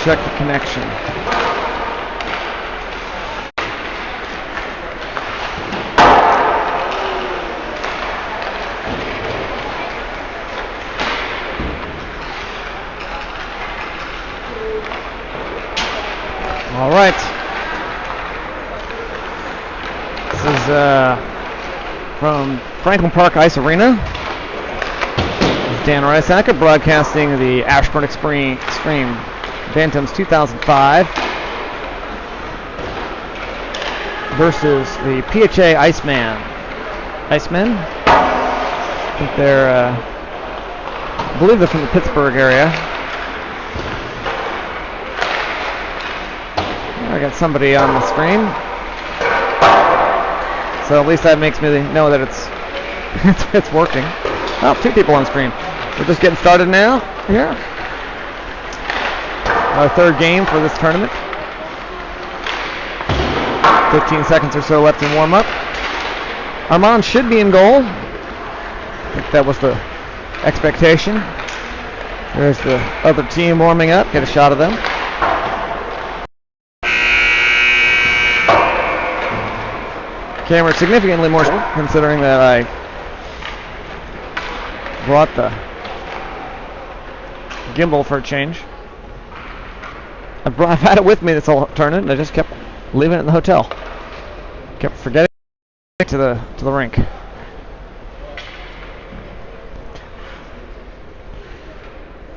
check the connection. All right. This is from Franklin Park Ice Arena. This is Dan Reisacker broadcasting the Ashburn Xtreme Bantams 2005 versus the PHA Iceman. Iceman? I think they're, I believe they're from the Pittsburgh area. I got somebody on the screen, so at least that makes me know that it's working. Oh, 2 people on screen. We're just getting started now. Yeah. Our 3rd game for this tournament. 15 seconds or so left in warm-up. Armand should be in goal. I think that was the expectation. There's the other team warming up. Get a shot of them. Camera significantly more considering that I brought the gimbal for a change. I've had it with me this whole tournament, and I just kept leaving it in the hotel. Kept forgetting to the rink. Of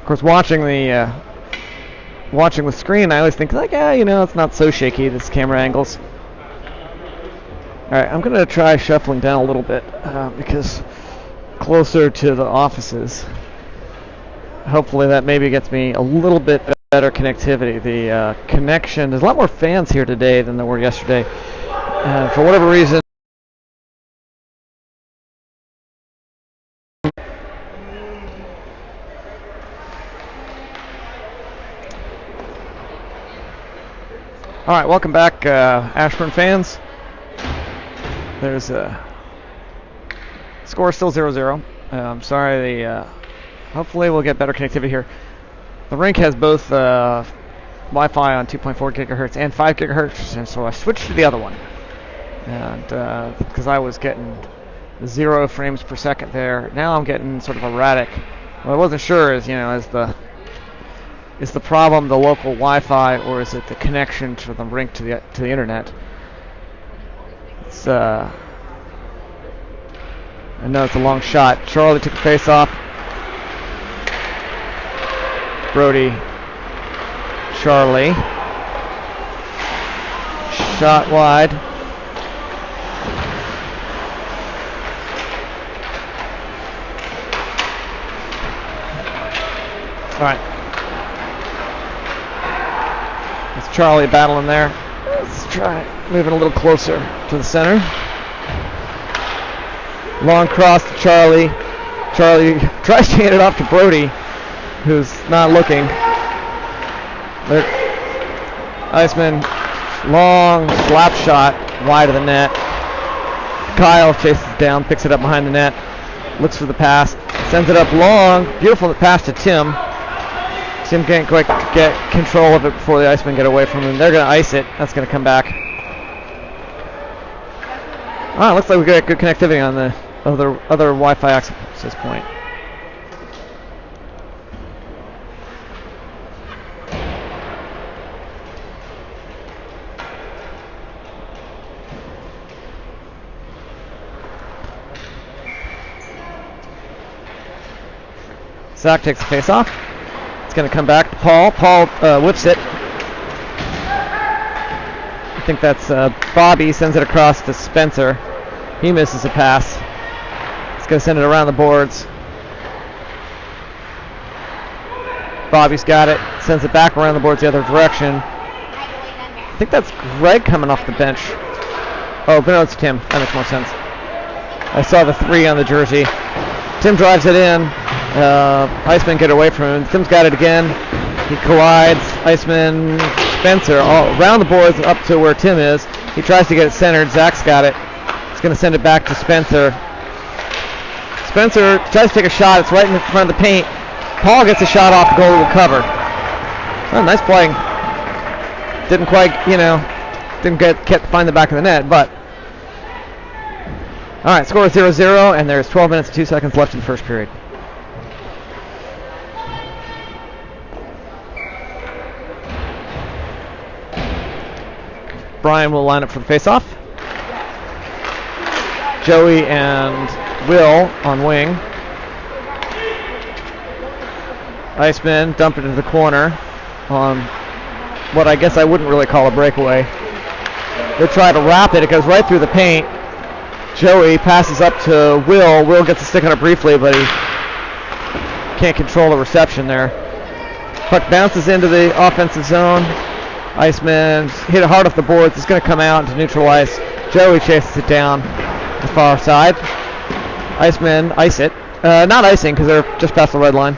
course, watching the screen, I always think like, yeah, you know, it's not so shaky. This camera angles. All right, I'm gonna try shuffling down a little bit because closer to the offices. Hopefully that maybe gets me a little bit better connectivity. The connection, there's a lot more fans here today than there were yesterday. For whatever reason, all right, welcome back, Ashburn fans. There's a score still 0-0. I'm sorry. Hopefully we'll get better connectivity here. The rink has both Wi-Fi on 2.4 gigahertz and 5 gigahertz, and so I switched to the other one. And because I was getting 0 frames per second there, now I'm getting sort of erratic. Well, I wasn't sure is the problem the local Wi-Fi, or is it the connection to the rink to the internet? It's I know it's a long shot. Charlie took the face off. Brody, Charlie, shot wide. All right. It's Charlie battling there. Let's try moving a little closer to the center. Long cross to Charlie. Charlie tries to hand it off to Brody, who's not looking. There, Iceman, long slap shot wide of the net. Kyle chases down, picks it up behind the net, looks for the pass, sends it up long. Beautiful pass to Tim. Tim can't quite get control of it before the Icemen get away from him. They're going to ice it. That's going to come back. Ah, looks like we got good connectivity on the other Wi-Fi access point. Zach takes the face off. It's going to come back to Paul. Paul whips it. I think that's Bobby, sends it across to Spencer. He misses a pass. It's going to send it around the boards. Bobby's got it. Sends it back around the boards the other direction. I think that's Greg coming off the bench. Oh, but no, it's Tim. That makes more sense. I saw the 3 on the jersey. Tim drives it in. Iceman get away from him. Tim's got it again. He collides. Iceman, Spencer, all around the boards up to where Tim is. He tries to get it centered. Zach's got it. He's going to send it back to Spencer. Spencer tries to take a shot. It's right in front of the paint. Paul gets a shot off the goal to cover. Oh, nice play. Didn't quite, find the back of the net, but. All right, score is 0-0, and there's 12 minutes and 2 seconds left in the first period. Brian will line up for the face-off. Joey and Will on wing. Iceman dump it into the corner on what I guess I wouldn't really call a breakaway. They try to wrap it. It goes right through the paint. Joey passes up to Will. Will gets a stick on it briefly, but he can't control the reception there. Puck bounces into the offensive zone. Iceman hit it hard off the boards. It's going to come out to neutralize. Joey chases it down the far side. Iceman ice it. Not icing because they're just past the red line.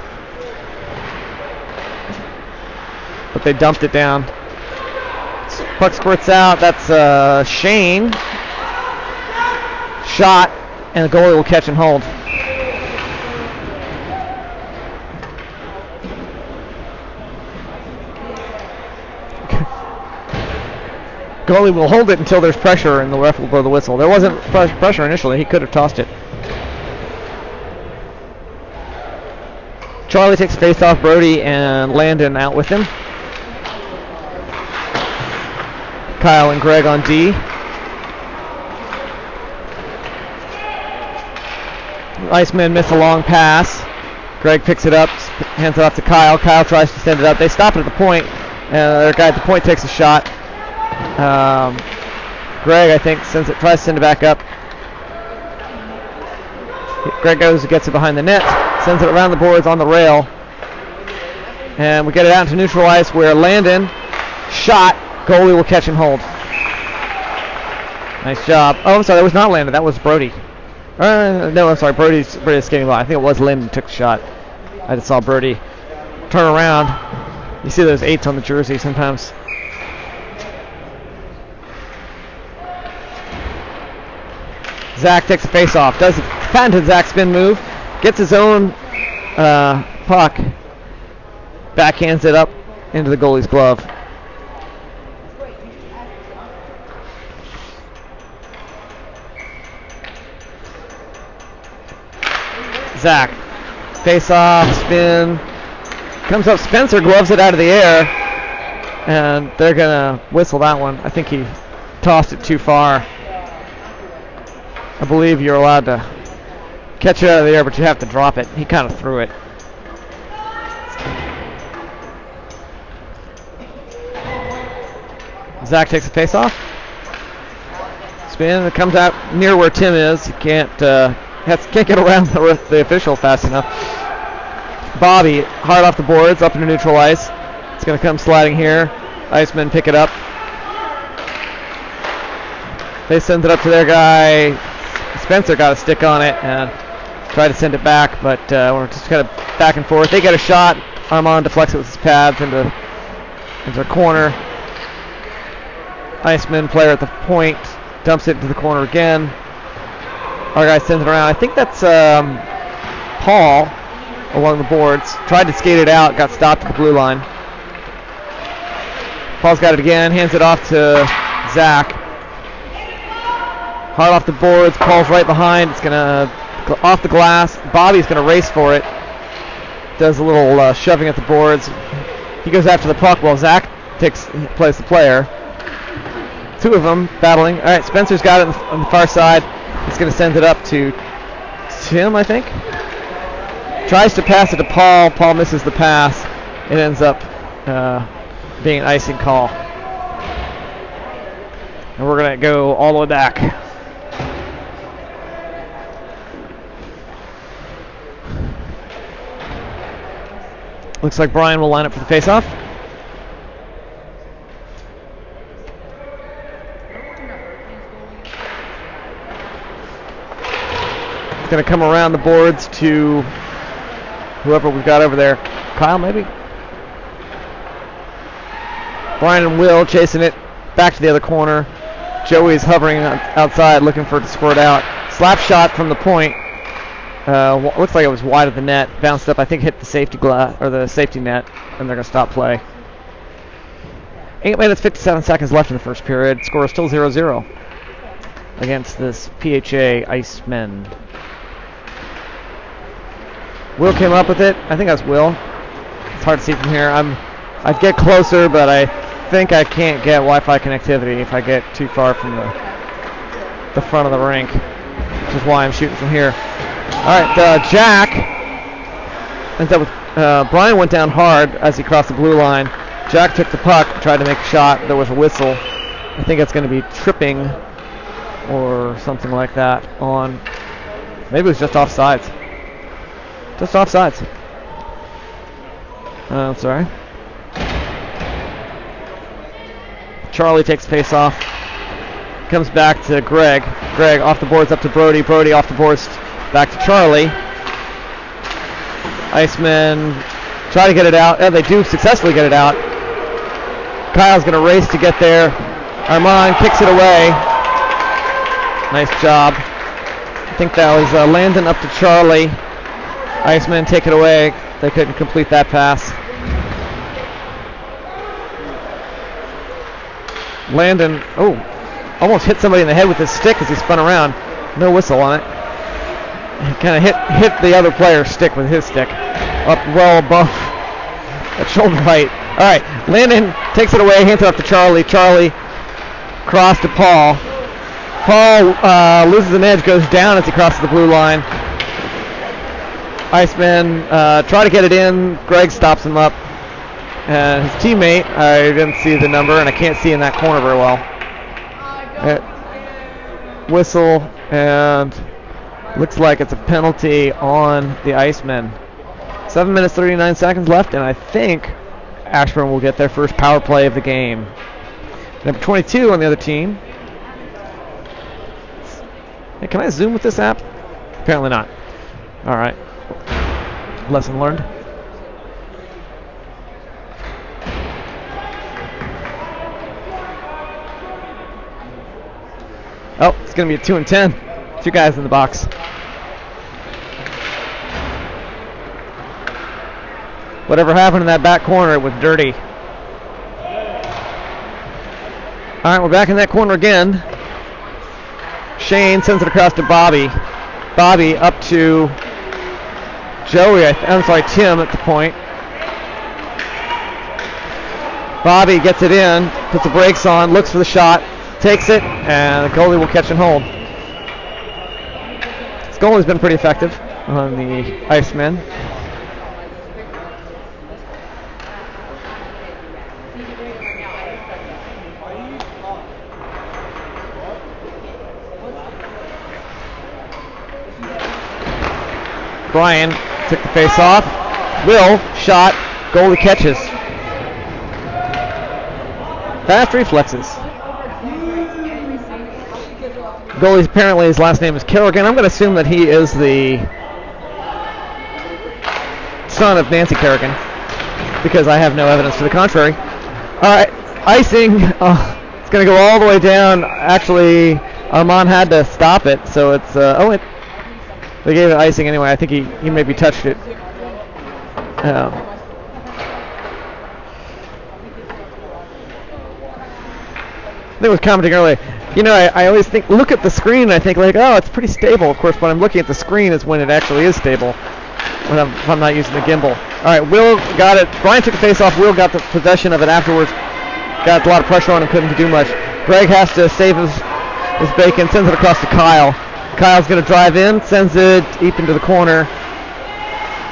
But they dumped it down. Puck squirts out. That's Shane. Shot, and the goalie will catch and hold. Goalie will hold it until there's pressure, and the ref will blow the whistle. There wasn't pressure initially. He could have tossed it. Charlie takes a face off. Brody and Landon out with him. Kyle and Greg on D. Iceman missed a long pass. Greg picks it up, hands it off to Kyle. Kyle tries to send it up. They stop it at the point. Their guy at the point takes a shot. Greg, I think, tries to send it back up. Greg goes and gets it behind the net, sends it around the boards on the rail. And we get it out into neutral ice where Landon shot. Goalie will catch and hold. Nice job. Oh, I'm sorry, that was not Landon. That was Brody. No, I'm sorry. Brody's skating by. I think it was Landon who took the shot. I just saw Brody turn around. You see those 8s on the jersey sometimes. Zach takes a face-off. Does a patented Zach spin move. Gets his own puck. Backhands it up into the goalie's glove. Zach. Face-off, spin. Comes up, Spencer gloves it out of the air. And they're going to whistle that one. I think he tossed it too far. I believe you're allowed to catch it out of the air, but you have to drop it. He kind of threw it. Zach takes a face-off. Spin. It comes out near where Tim is. He can't get around the official fast enough. Bobby, hard off the boards, up into neutral ice. It's going to come sliding here. Icemen pick it up. They send it up to their guy. Spencer got a stick on it and tried to send it back, but we're just kind of back and forth. They get a shot. Armand deflects it with his pads into the corner. Iceman, player at the point, dumps it into the corner again. Our guy sends it around. I think that's Paul along the boards. Tried to skate it out, got stopped at the blue line. Paul's got it again, hands it off to Zach. Hard off the boards, Paul's right behind. It's going to go off the glass. Bobby's going to race for it. Does a little shoving at the boards. He goes after the puck while Zach plays the player. Two of them battling. All right, Spencer's got it on the far side. He's going to send it up to Tim, I think. Tries to pass it to Paul. Paul misses the pass. It ends up being an icing call. And we're going to go all the way back. Looks like Brian will line up for the face-off. He's going to come around the boards to whoever we've got over there. Kyle, maybe? Brian and Will chasing it back to the other corner. Joey's hovering outside looking for it to squirt out. Slap shot from the point. Looks like it was wide of the net. Bounced up, I think hit the safety glass or the safety net, and they're going to stop play. 8 minutes, 57 seconds left in the first period. Score is still 0-0 against this PHA Iceman. Will came up with it. I think that's Will. It's hard to see from here. I'd get closer, but I think I can't get Wi-Fi connectivity if I get too far from the front of the rink, which is why I'm shooting from here. All right, Jack ends up with Brian went down hard as he crossed the blue line. Jack took the puck, tried to make a shot. There was a whistle. I think it's going to be tripping or something like that on. Maybe it was just offsides. Just offsides. Sorry. Charlie takes face off. Comes back to Greg. Greg off the boards up to Brody. Brody off the boards back to Charlie. Iceman try to get it out. They do successfully get it out. Kyle's going to race to get there. Armand kicks it away. Nice job. I think that was Landon up to Charlie. Iceman take it away. They couldn't complete that pass. Landon, almost hit somebody in the head with his stick as he spun around. No whistle on it. He kind of hit the other player's stick with his stick. Up well above at shoulder height. All right, Landon takes it away, hands it off to Charlie. Charlie cross to Paul. Paul loses an edge, goes down as he crosses the blue line. Iceman try to get it in. Greg stops him up. And his teammate, I didn't see the number, and I can't see in that corner very well. Whistle, and looks like it's a penalty on the Iceman. 7 minutes, 39 seconds left, and I think Ashburn will get their first power play of the game. Number 22 on the other team. Hey, can I zoom with this app? Apparently not. All right. Lesson learned. Oh, it's going to be a 2 and 10. 2 guys in the box. Whatever happened in that back corner was dirty. All right, we're back in that corner again. Shane sends it across to Bobby. Bobby up to Joey. Tim at the point. Bobby gets it in, puts the brakes on, looks for the shot, takes it, and the goalie will catch and hold. This goalie's been pretty effective on the Iceman. Brian took the face off. Will shot. Goalie catches. Fast reflexes. Goalie, apparently his last name is Kerrigan. I'm going to assume that he is the son of Nancy Kerrigan, because I have no evidence to the contrary. Icing. It's going to go all the way down. Actually, Armand had to stop it, so it's they gave it icing anyway. I think he maybe touched it. I think I was commenting earlier. You know, I always look at the screen and I think like, oh, it's pretty stable. Of course, when I'm looking at the screen is when it actually is stable, if I'm not using the gimbal. All right, Will got it. Brian took the face off. Will got the possession of it afterwards. Got a lot of pressure on him, couldn't do much. Greg has to save his bacon, sends it across to Kyle. Kyle's going to drive in, sends it deep into the corner.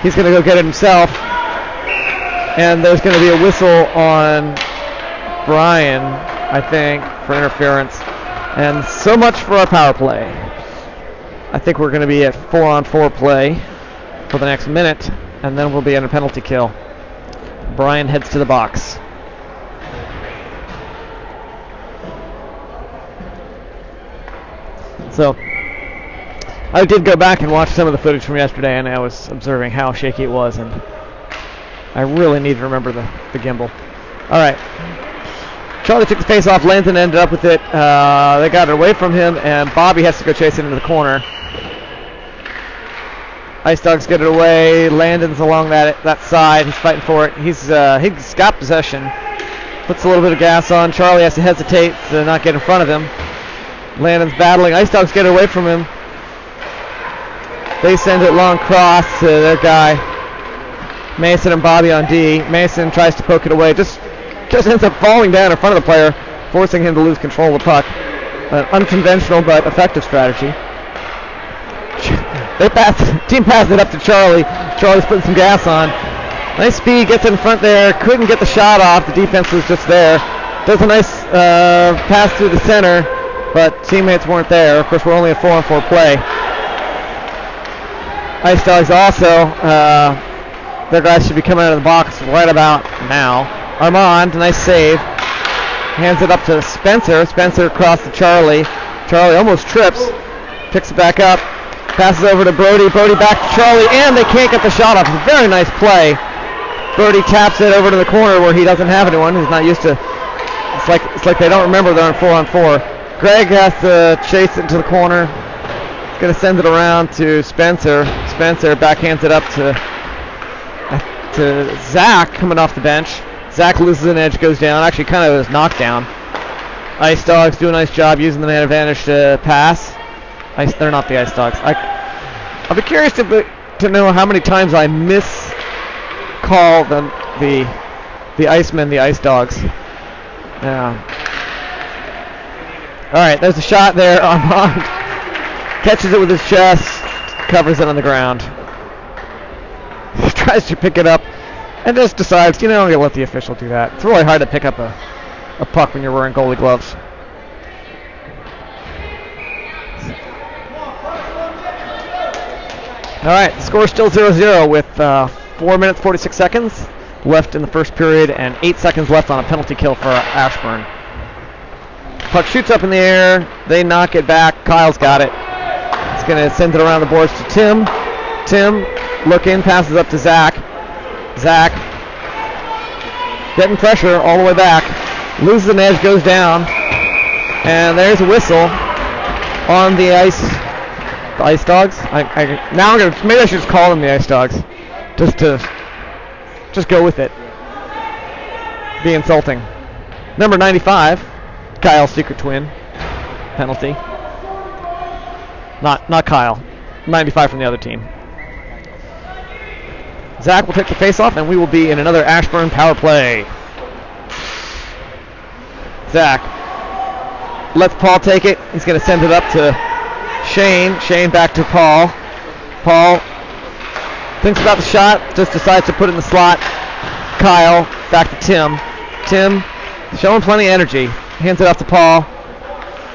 He's going to go get it himself. And there's going to be a whistle on Brian, I think, for interference. And so much for our power play. I think we're going to be at 4-on-4 play for the next minute, and then we'll be in a penalty kill. Brian heads to the box. So, I did go back and watch some of the footage from yesterday, and I was observing how shaky it was, and I really need to remember the gimbal. All right. Charlie took the face off. Landon ended up with it. They got it away from him, and Bobby has to go chase it into the corner. Ice Dogs get it away. Landon's along that side. He's fighting for it. He's got possession. Puts a little bit of gas on. Charlie has to hesitate to not get in front of him. Landon's battling. Ice Dogs get away from him. They send it long cross to their guy. Mason and Bobby on D. Mason tries to poke it away. Just ends up falling down in front of the player, forcing him to lose control of the puck. An unconventional but effective strategy. Team passed it up to Charlie. Charlie's putting some gas on. Nice speed, gets in front there. Couldn't get the shot off. The defense was just there. Does a nice pass through the center, but teammates weren't there. Of course, we're only a 4-on-4 play. Ice Dogs also, their guys should be coming out of the box right about now. Armand, nice save. Hands it up to Spencer. Spencer across to Charlie. Charlie almost trips. Picks it back up. Passes over to Brody. Brody back to Charlie, and they can't get the shot off. It's a very nice play. Brody taps it over to the corner where he doesn't have anyone. He's not used to. It's like they don't remember they're on 4-on-4. Greg has to chase it into the corner. He's going to send it around to Spencer. Spencer backhands it up to Zach coming off the bench. Zach loses an edge, goes down. Actually, kind of was knocked down. Ice Dogs do a nice job using the man advantage to pass. They're not the Ice Dogs. I'll be curious to know how many times I miscall them the Icemen the Ice Dogs. Yeah. All right, there's a shot there. Armand catches it with his chest, covers it on the ground. Tries to pick it up, and just decides, I'm going to let the official do that. It's really hard to pick up a puck when you're wearing goalie gloves. All right, the score is still 0-0 with 4 minutes, 46 seconds left in the first period and 8 seconds left on a penalty kill for Ashburn. Puck shoots up in the air. They knock it back. Kyle's got it. He's going to send it around the boards to Tim. Tim, looking, passes up to Zach. Zach getting pressure all the way back. Loses an edge, goes down. And there's a whistle on the Ice Dogs. Maybe I should just call them the Ice Dogs, just go with it. Be insulting. Number 95, Kyle's secret twin. Penalty. Not Kyle. 95 from the other team. Zach will take the face-off, and we will be in another Ashburn power play. Zach lets Paul take it. He's going to send it up to Shane. Shane back to Paul. Paul thinks about the shot, just decides to put it in the slot. Kyle back to Tim. Tim showing plenty of energy. Hands it off to Paul.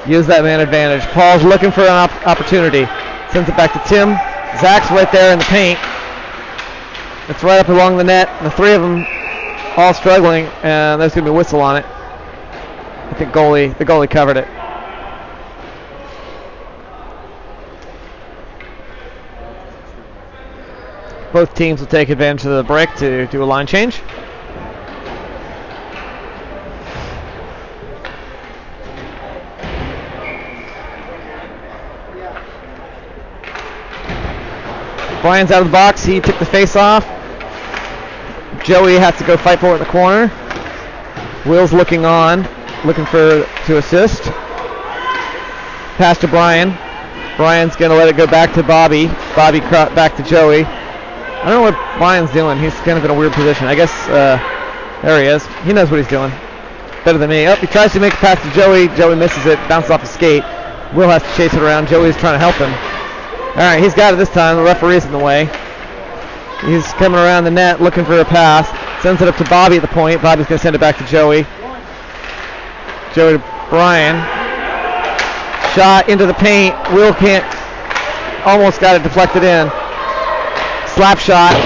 Use that man advantage. Paul's looking for an opportunity. Sends it back to Tim. Zach's right there in the paint. It's right up along the net. The three of them all struggling, and there's going to be a whistle on it. I think the goalie covered it. Both teams will take advantage of the break to do a line change. Brian's out of the box. He took the face off. Joey has to go fight for it in the corner. Will's looking on, looking to assist. Pass to Brian. Brian's going to let it go back to Bobby. Bobby back to Joey. I don't know what Brian's doing. He's kind of in a weird position. I guess, there he is. He knows what he's doing. Better than me. He tries to make a pass to Joey. Joey misses it. Bounces off his skate. Will has to chase it around. Joey's trying to help him. All right, he's got it this time. The referee's in the way. He's coming around the net looking for a pass. Sends it up to Bobby at the point. Bobby's going to send it back to Joey. Joey to Brian. Shot into the paint. Will can't. Almost got it deflected in. Slap shot.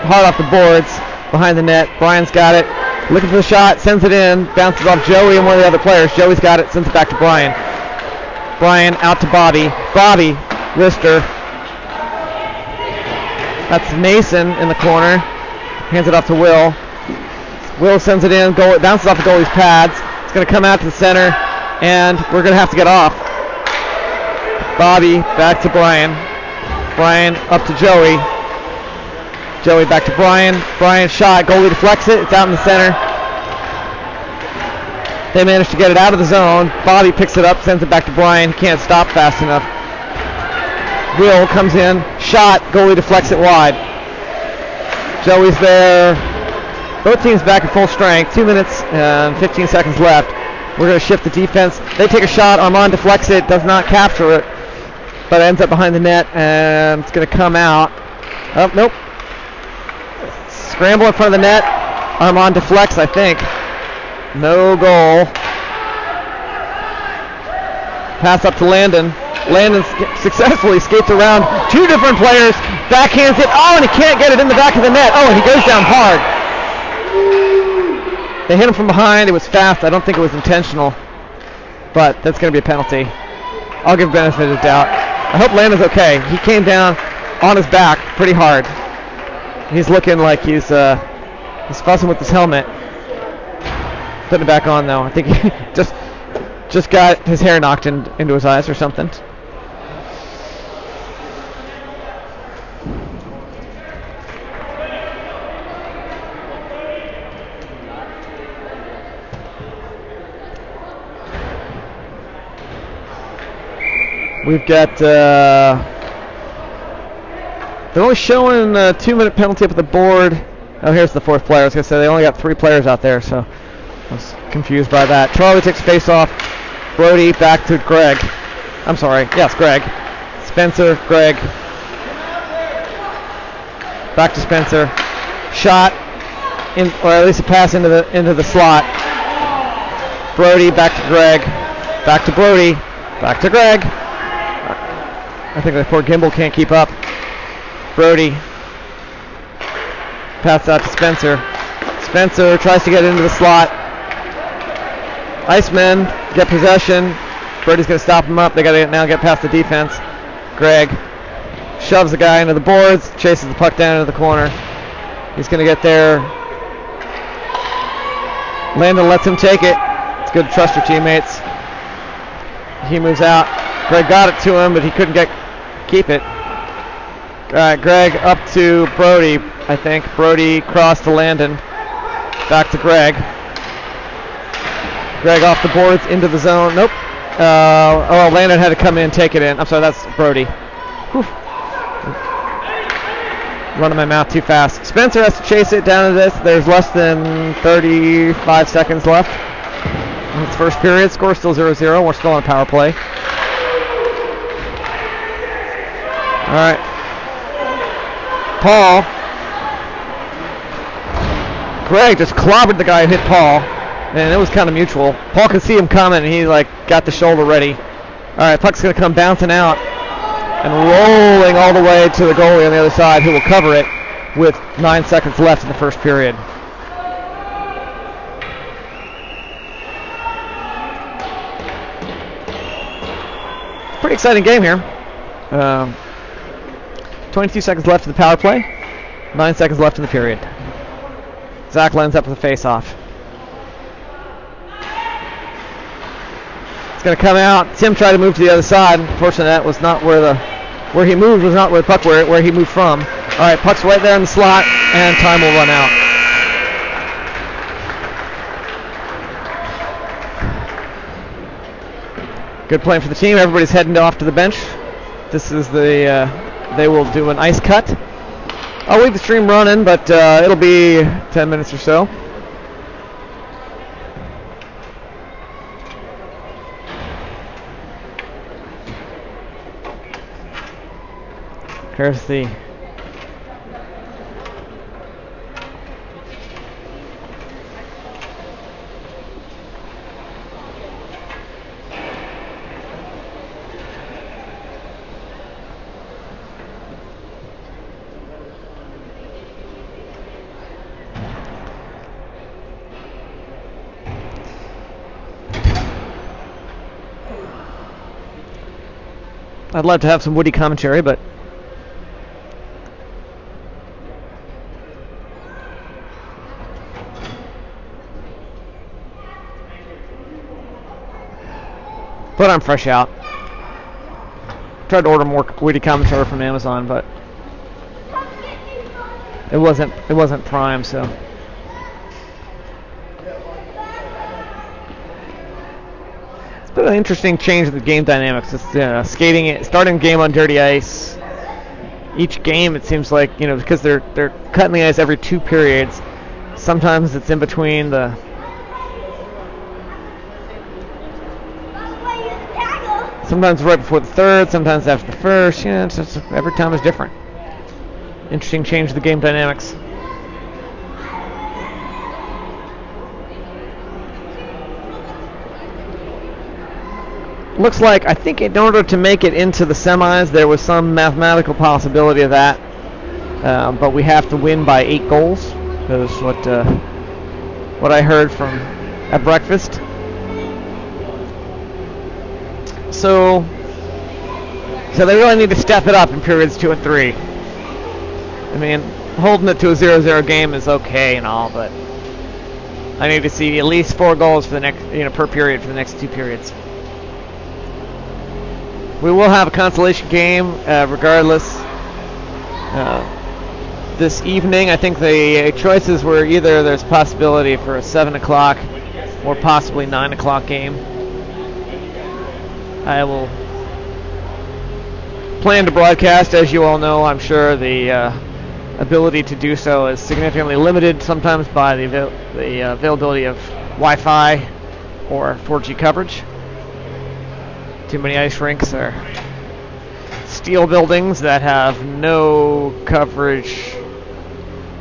Hard off the boards. Behind the net. Brian's got it. Looking for the shot. Sends it in. Bounces off Joey and one of the other players. Joey's got it. Sends it back to Brian. Brian out to Bobby. Bobby. Wrister. That's Mason in the corner. Hands it off to Will. Will sends it in. It bounces off the goalie's pads. It's going to come out to the center, and we're going to have to get off. Bobby back to Brian. Brian up to Joey. Joey back to Brian. Brian shot. Goalie deflects it. It's out in the center. They manage to get it out of the zone. Bobby picks it up, sends it back to Brian. He can't stop fast enough. Will comes in, shot, goalie deflects it wide. Joey's there. Both teams back at full strength. 2 minutes and 15 seconds left. We're going to shift the defense. They take a shot. Armand deflects it, does not capture it, but ends up behind the net, and it's going to come out. Oh, nope. Scramble in front of the net. Armand deflects, I think. No goal. Pass up to Landon. Landon successfully skates around 2 different players. Backhands it. Oh, and he can't get it in the back of the net. Oh, and he goes down hard. They hit him from behind. It was fast. I don't think it was intentional, but that's going to be a penalty. I'll give benefit of the doubt. I hope Landon's okay. He came down on his back pretty hard. He's looking like he's fussing with his helmet. Putting it back on though. I think he just got his hair knocked into his eyes or something. We've got, they're only showing a 2-minute penalty up at the board. Oh, here's the 4th player. I was going to say they only got 3 players out there, so I was confused by that. Charlie takes face off. Brody back to Greg. I'm sorry. Yes, Greg. Spencer, Greg. Back to Spencer. Shot, or at least a pass into the slot. Brody back to Greg. Back to Brody. Back to Greg. I think the poor gimbal can't keep up. Brody. Pass out to Spencer. Spencer tries to get into the slot. Iceman get possession. Brody's going to stop him up. They got to now get past the defense. Greg shoves the guy into the boards, chases the puck down into the corner. He's going to get there. Landon lets him take it. It's good to trust your teammates. He moves out. Greg got it to him, but he couldn't keep it. Greg up to Brody, I think. Brody cross to Landon. Back to Greg. Greg off the boards into the zone. Nope. Landon had to come in and take it in. I'm sorry, that's Brody. Whew. Running my mouth too fast. Spencer has to chase it down to this. There's less than 35 seconds left. It's first period. Score still 0-0. We're still on a power play. All right. Paul. Greg just clobbered the guy who hit Paul, and it was kind of mutual. Paul could see him coming, and he got the shoulder ready. All right, puck's going to come bouncing out and rolling all the way to the goalie on the other side, who will cover it with 9 seconds left in the first period. Pretty exciting game here. 22 seconds left in the power play. 9 seconds left in the period. Zach lines up with a face-off. It's going to come out. Tim tried to move to the other side. Unfortunately, that was not where he moved was not where the puck where he moved from. All right, puck's right there in the slot, and time will run out. Good playing for the team. Everybody's heading off to the bench. This is they will do an ice cut. I'll leave the stream running, but it'll be 10 minutes or so. Here's the I'd love to have some Woody commentary, but I'm fresh out. Tried to order more Woody commentary from Amazon, but it wasn't Prime, so been an interesting change in the game dynamics. It's starting game on dirty ice. Each game, it seems like, because they're cutting the ice every 2 periods. Sometimes it's in between the. Sometimes right before the third. Sometimes after the first. It's just, every time is different. Interesting change in the game dynamics. Looks like, I think in order to make it into the semis, there was some mathematical possibility of that. But we have to win by 8 goals. That is what I heard at breakfast. So they really need to step it up in periods 2 and 3. I mean, holding it to a 0-0 game is okay and all, but I need to see at least 4 goals for the next, per period for the next 2 periods. We will have a consolation game regardless. This evening, I think the choices were either there's a possibility for a 7 o'clock or possibly 9 o'clock game. I will plan to broadcast. As you all know, I'm sure the ability to do so is significantly limited sometimes by the availability of Wi-Fi or 4G coverage. Too many ice rinks are steel buildings that have no coverage,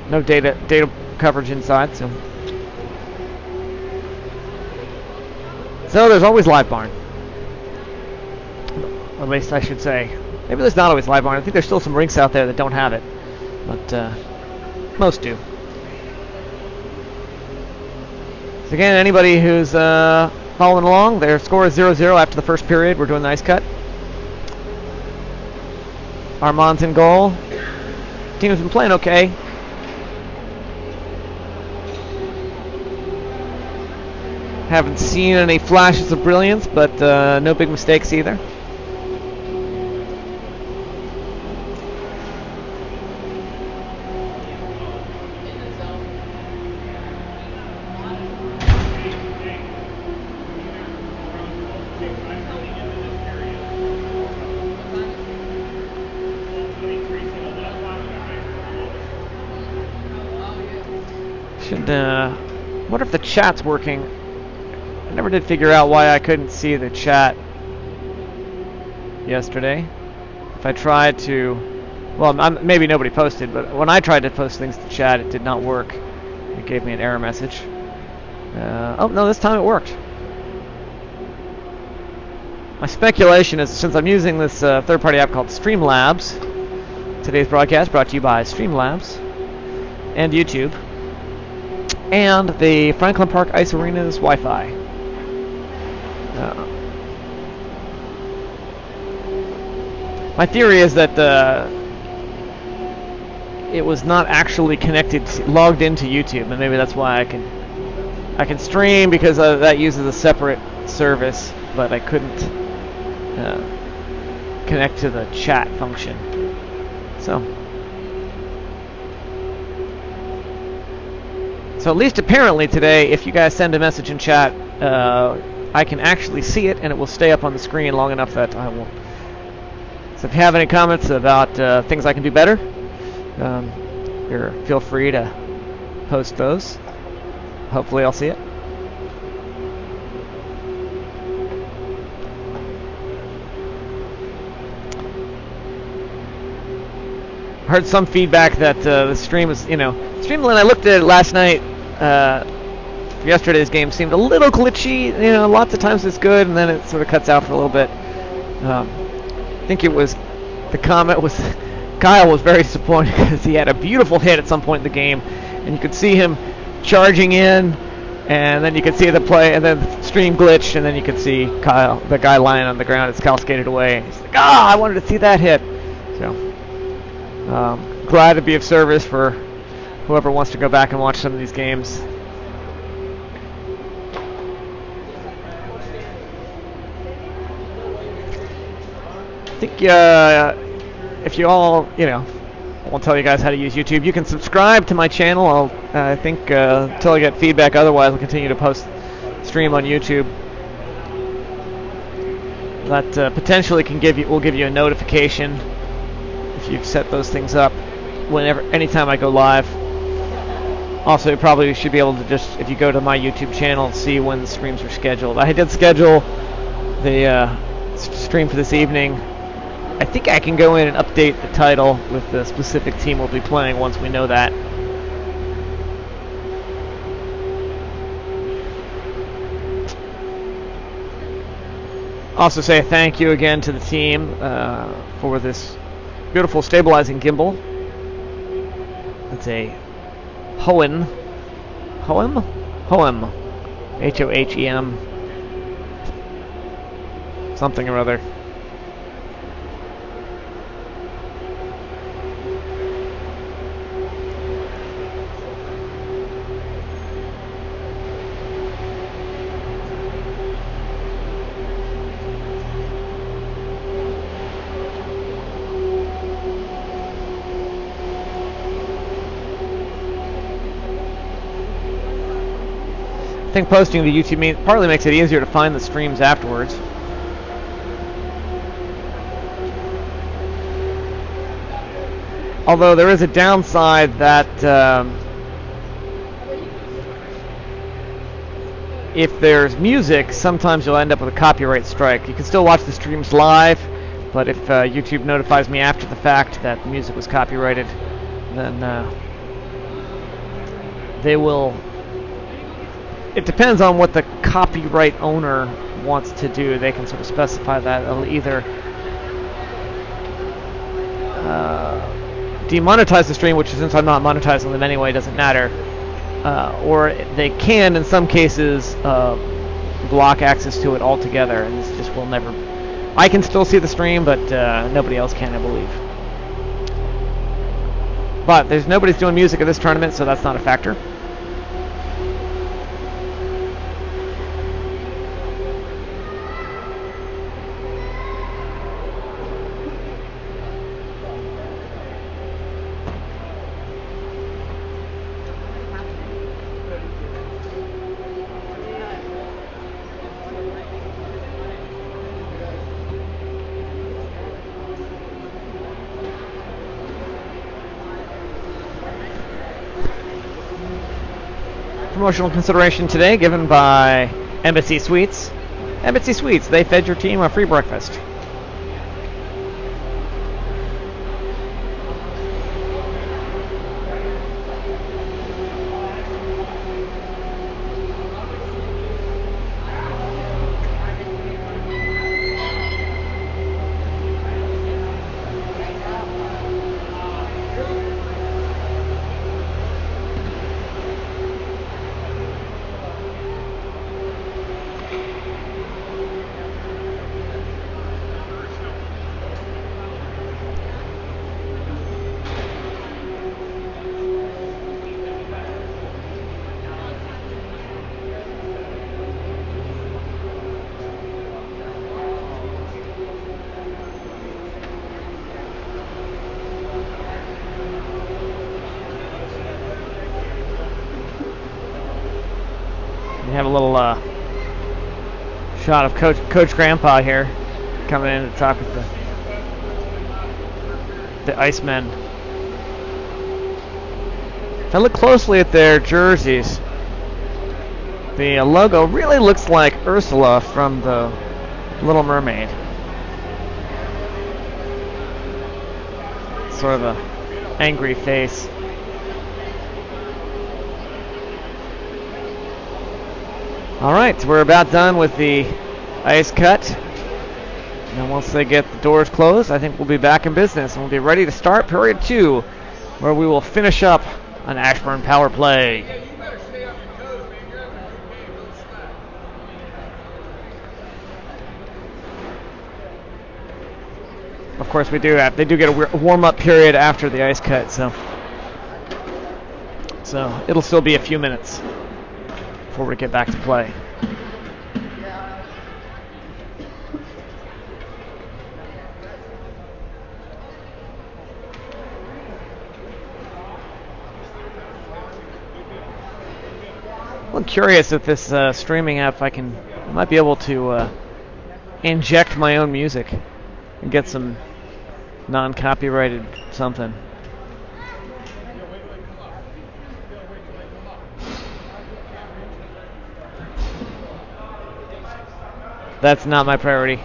no data coverage inside. So there's always Live Barn. At least I should say. Maybe there's not always Live Barn. I think there's still some rinks out there that don't have it, but most do. So again, anybody who's following along, their score is 0-0 after the first period. We're doing the ice cut. Armand's in goal. Team's been playing okay. Haven't seen any flashes of brilliance, but no big mistakes either. Wonder if the chat's working. I never did figure out why I couldn't see the chat yesterday. If I tried to, well, maybe nobody posted, but when I tried to post things to chat, it did not work. It gave me an error message. Oh no, this time it worked. My speculation is, since I'm using this third-party app called Streamlabs, today's broadcast brought to you by Streamlabs and YouTube, and the Franklin Park Ice Arena's Wi-Fi. My theory is that it was not actually logged into YouTube, and maybe that's why I can stream, because that uses a separate service, but I couldn't connect to the chat function. So at least apparently today, if you guys send a message in chat, I can actually see it, and it will stay up on the screen long enough that I will. So if you have any comments about things I can do better, feel free to post those. Hopefully I'll see it. Heard some feedback that the stream was, stream when I looked at it last night, yesterday's game seemed a little glitchy. Lots of times it's good, and then it sort of cuts out for a little bit. I think the comment was Kyle was very disappointed because he had a beautiful hit at some point in the game, and you could see him charging in, and then you could see the play, and then the stream glitched, and then you could see Kyle, the guy lying on the ground as Kyle skated away. He's like, I wanted to see that hit. So glad to be of service for whoever wants to go back and watch some of these games. I think if you all, I won't tell you guys how to use YouTube. You can subscribe to my channel. I think until I get feedback otherwise, I'll continue to stream on YouTube. that potentially will give you a notification if you've set those things up anytime I go live. Also, you probably should be able to just, if you go to my YouTube channel, see when the streams are scheduled. I did schedule the stream for this evening. I think I can go in and update the title with the specific team we'll be playing once we know that. Also say thank you again to the team for this beautiful stabilizing gimbal. It's a Hohem, H-O-H-E-M, something or other. I think posting to YouTube partly makes it easier to find the streams afterwards. Although there is a downside that if there's music, sometimes you'll end up with a copyright strike. You can still watch the streams live, but if YouTube notifies me after the fact that the music was copyrighted, then they will... It depends on what the copyright owner wants to do. They can sort of specify that it'll either demonetize the stream, which since I'm not monetizing them anyway, doesn't matter. Or they can, in some cases, block access to it altogether, and this just will never... I can still see the stream, but nobody else can, I believe. But nobody's doing music at this tournament, so that's not a factor. Promotional consideration today given by Embassy Suites. Embassy Suites, they fed your team a free breakfast. Have a little shot of Coach Grandpa here coming in to talk with the Icemen. If I look closely at their jerseys, the logo really looks like Ursula from the Little Mermaid. Sort of a angry face. Alright, we're about done with the ice cut. And once they get the doors closed, I think we'll be back in business. And we'll be ready to start period 2, where we will finish up an Ashburn power play. Of course, they do get a warm-up period after the ice cut, so it'll still be a few minutes before we get back to play. I'm curious if this streaming app, I might be able to inject my own music and get some non-copyrighted something. That's not my priority.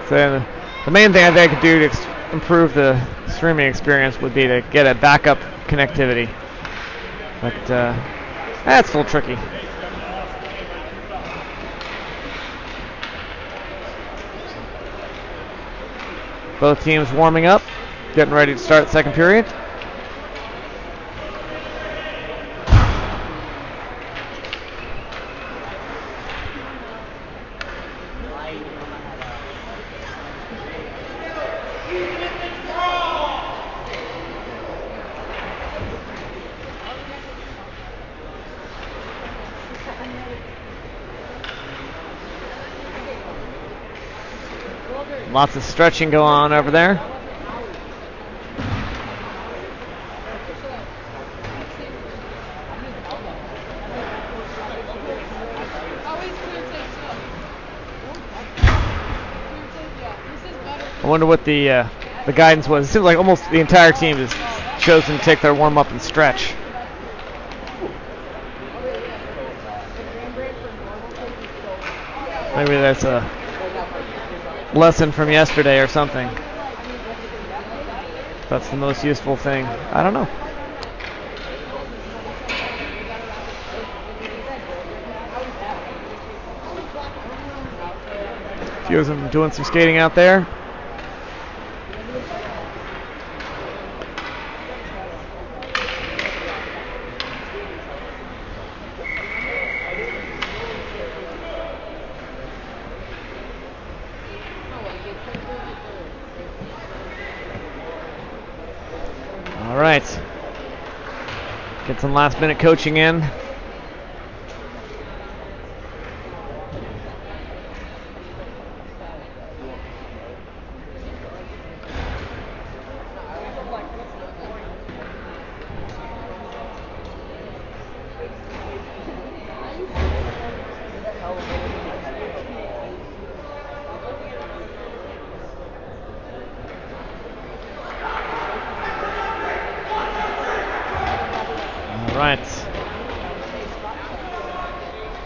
So the main thing I think I could do to improve the streaming experience would be to get a backup connectivity. But that's a little tricky. Both teams warming up, getting ready to start second period. Lots of stretching going on over there. I wonder what the guidance was. It seems like almost the entire team has chosen to take their warm up and stretch. Maybe that's a lesson from yesterday or something. That's the most useful thing. I don't know. A few of them doing some skating out there. All right. Get some last minute coaching in.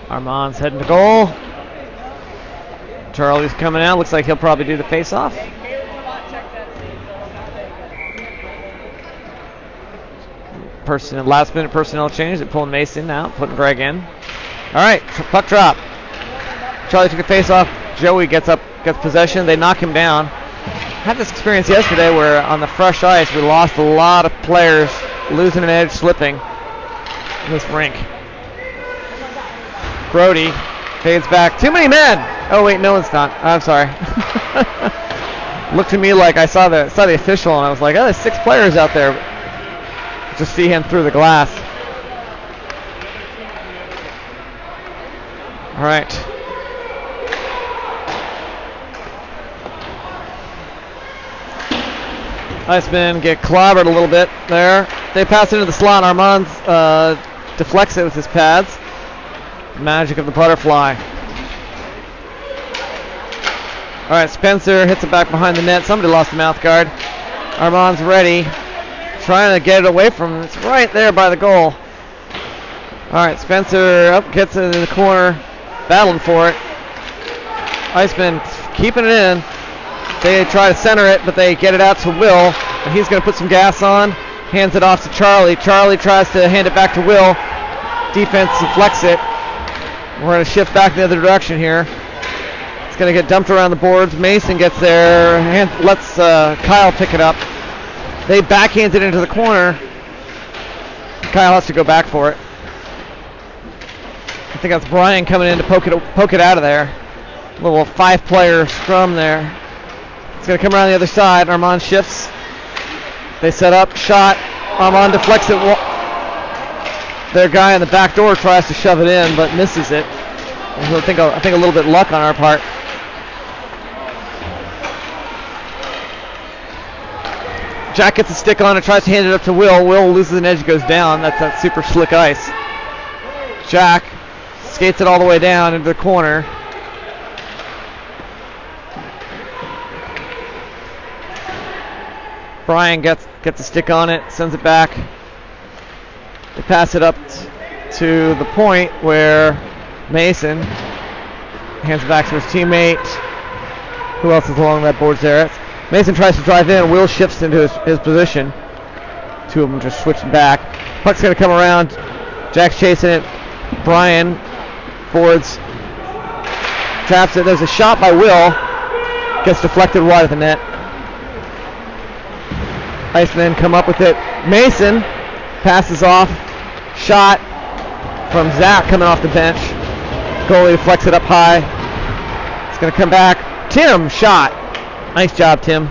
Armand's heading to goal. Charlie's coming out. Looks like he'll probably do the face-off. Last minute personnel change. They're pulling Mason out, putting Greg in. All right, puck drop. Charlie took the face-off. Joey gets possession. They knock him down. Had this experience yesterday where on the fresh ice we lost a lot of players losing an edge, slipping in this rink. Brody fades back. Too many men. Oh wait, no, it's not. I'm sorry. Looked to me like I saw the official, and I was like, oh, there's 6 players out there. Just see him through the glass. All right. Iceman get clobbered a little bit there. They pass into the slot. Armand deflects it with his pads. Magic of the butterfly. All right, Spencer hits it back behind the net. Somebody lost the mouth guard. Armand's ready. Trying to get it away from him. It's right there by the goal. All right, Spencer gets it in the corner. Battling for it. Iceman keeping it in. They try to center it, but they get it out to Will. And he's going to put some gas on. Hands it off to Charlie. Charlie tries to hand it back to Will. Defense deflects it. We're going to shift back the other direction here. It's going to get dumped around the boards. Mason gets there. Lets Kyle pick it up. They backhand it into the corner. Kyle has to go back for it. I think that's Brian coming in to poke it out of there. A little 5-player scrum there. It's going to come around the other side. Armand shifts. They set up. Shot. Armand deflects it. Their guy in the back door tries to shove it in, but misses it. I think a little bit luck on our part. Jack gets a stick on it, tries to hand it up to Will. Will loses an edge, goes down. That's that super slick ice. Jack skates it all the way down into the corner. Brian gets a stick on it, sends it back. They pass it up to the point where Mason hands it back to his teammate. Who else is along that boards there? Mason tries to drive in. Will shifts into his position. Two of them just switching back. Puck's going to come around. Jack's chasing it. Brian boards. Traps it. There's a shot by Will. Gets deflected wide of the net. Iceman come up with it. Mason passes off. Shot from Zach coming off the bench. Goalie deflects it up high. It's going to come back. Tim shot. Nice job, Tim.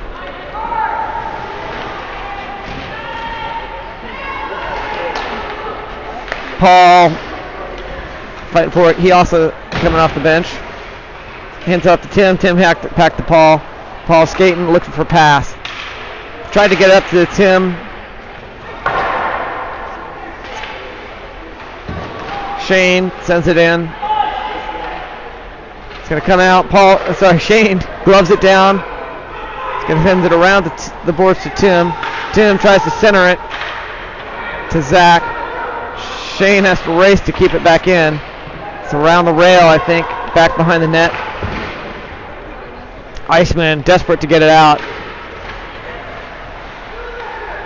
Paul fighting for it. He also coming off the bench. Hands off to Tim. Tim packed the Paul. Paul skating, looking for a pass. Tried to get up to Tim. Shane sends it in. It's going to come out. Shane gloves it down. It's going to send it around the boards to Tim. Tim tries to center it to Zach. Shane has to race to keep it back in. It's around the rail, I think, back behind the net. Iceman desperate to get it out.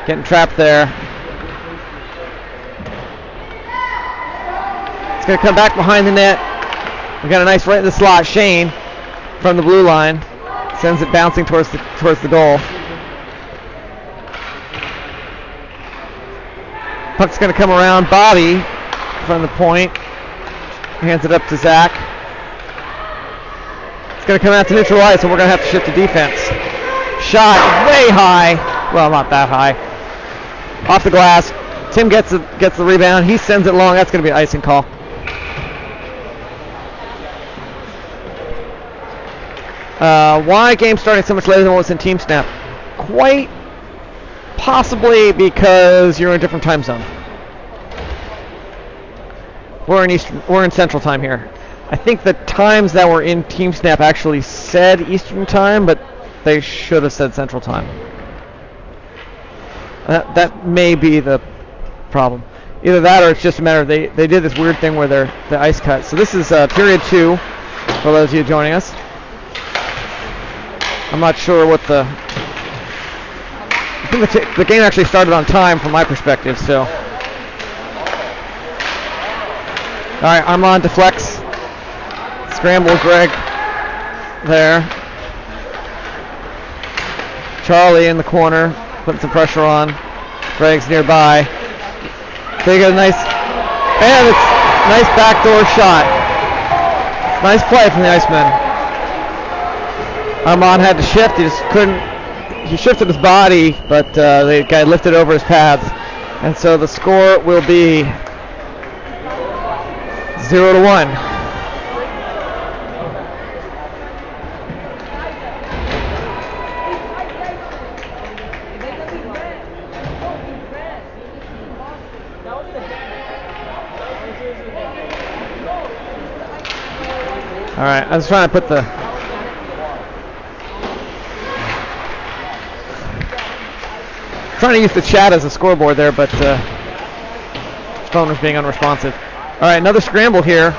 Getting trapped there. It's going to come back behind the net. We got a nice right in the slot. Shane from the blue line sends it bouncing towards the goal. Puck's going to come around. Bobby from the point hands it up to Zach. It's going to come out to neutral ice, and we're going to have to shift to defense. Shot way high. Well, not that high. Off the glass. Tim gets the rebound. He sends it long. That's going to be an icing call. Why game starting so much later than what was in Team Snap? Quite possibly because you're in a different time zone. We're in Central Time here. I think the times that were in Team Snap actually said Eastern Time, but they should have said Central Time. That may be the problem. Either that or it's just a matter of they did this weird thing where the ice cut. So this is period 2 for those of you joining us. I'm not sure what I think the game actually started on time from my perspective, so. All right, Armand deflects. Scramble Greg there. Charlie in the corner, putting some pressure on. Greg's nearby. They get a nice backdoor shot. Nice play from the Iceman. Armand had to shift. He just couldn't. He shifted his body, but the guy lifted over his pads, and so the score will be 0-1. All right, I was trying to put trying to use the chat as a scoreboard there, but his phone was being unresponsive. All right, another scramble here.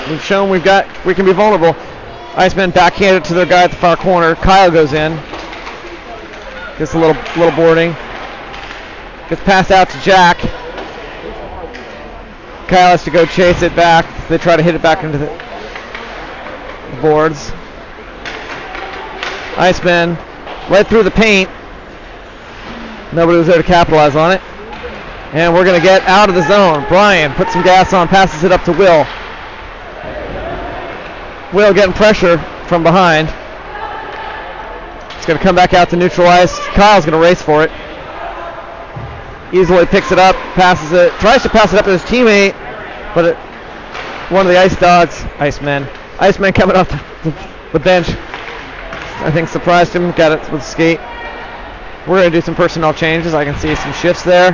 We've shown we can be vulnerable. Iceman backhanded to their guy at the far corner. Kyle goes in. Gets a little boarding. Gets passed out to Jack. Kyle has to go chase it back. They try to hit it back into the boards. Iceman right through the paint. Nobody was there to capitalize on it. And we're going to get out of the zone. Brian puts some gas on, passes it up to Will. Will getting pressure from behind. It's going to come back out to neutral ice. Kyle's going to race for it. Easily picks it up, passes it, tries to pass it up to his teammate, but one of the Ice Dogs, Iceman coming off the bench, I think surprised him, got it with skate. We're going to do some personnel changes. I can see some shifts there.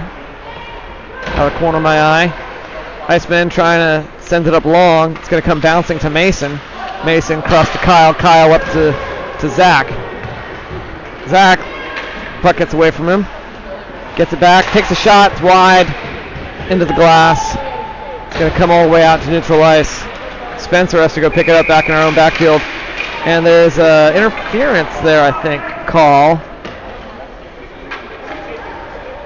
Out of the corner of my eye. Iceman trying to send it up long. It's going to come bouncing to Mason. Mason cross to Kyle. Kyle up to Zach. Zach, puck gets away from him. Gets it back, takes a shot, it's wide, into the glass. It's going to come all the way out to neutral ice. Spencer has to go pick it up back in our own backfield. And there's interference there, I think, call.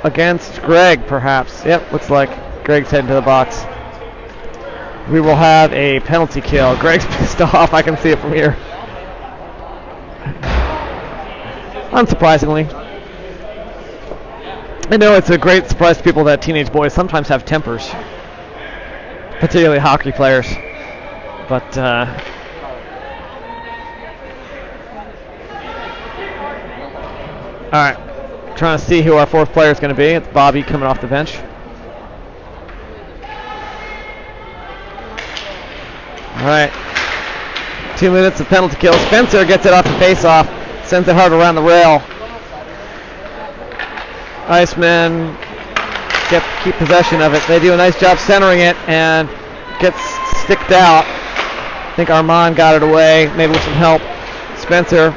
Against Greg, perhaps. Yep, looks like Greg's heading to the box. We will have a penalty kill. Greg's pissed off, I can see it from here. Unsurprisingly. I know it's a great surprise to people that teenage boys sometimes have tempers, particularly hockey players. But all right, trying to see who our fourth player is going to be. It's Bobby coming off the bench. All right, 2 minutes of penalty kill. Spencer gets it off the face-off, sends it hard around the rail. Iceman keep possession of it. They do a nice job centering it and gets sticked out. I think Armand got it away, maybe with some help. Spencer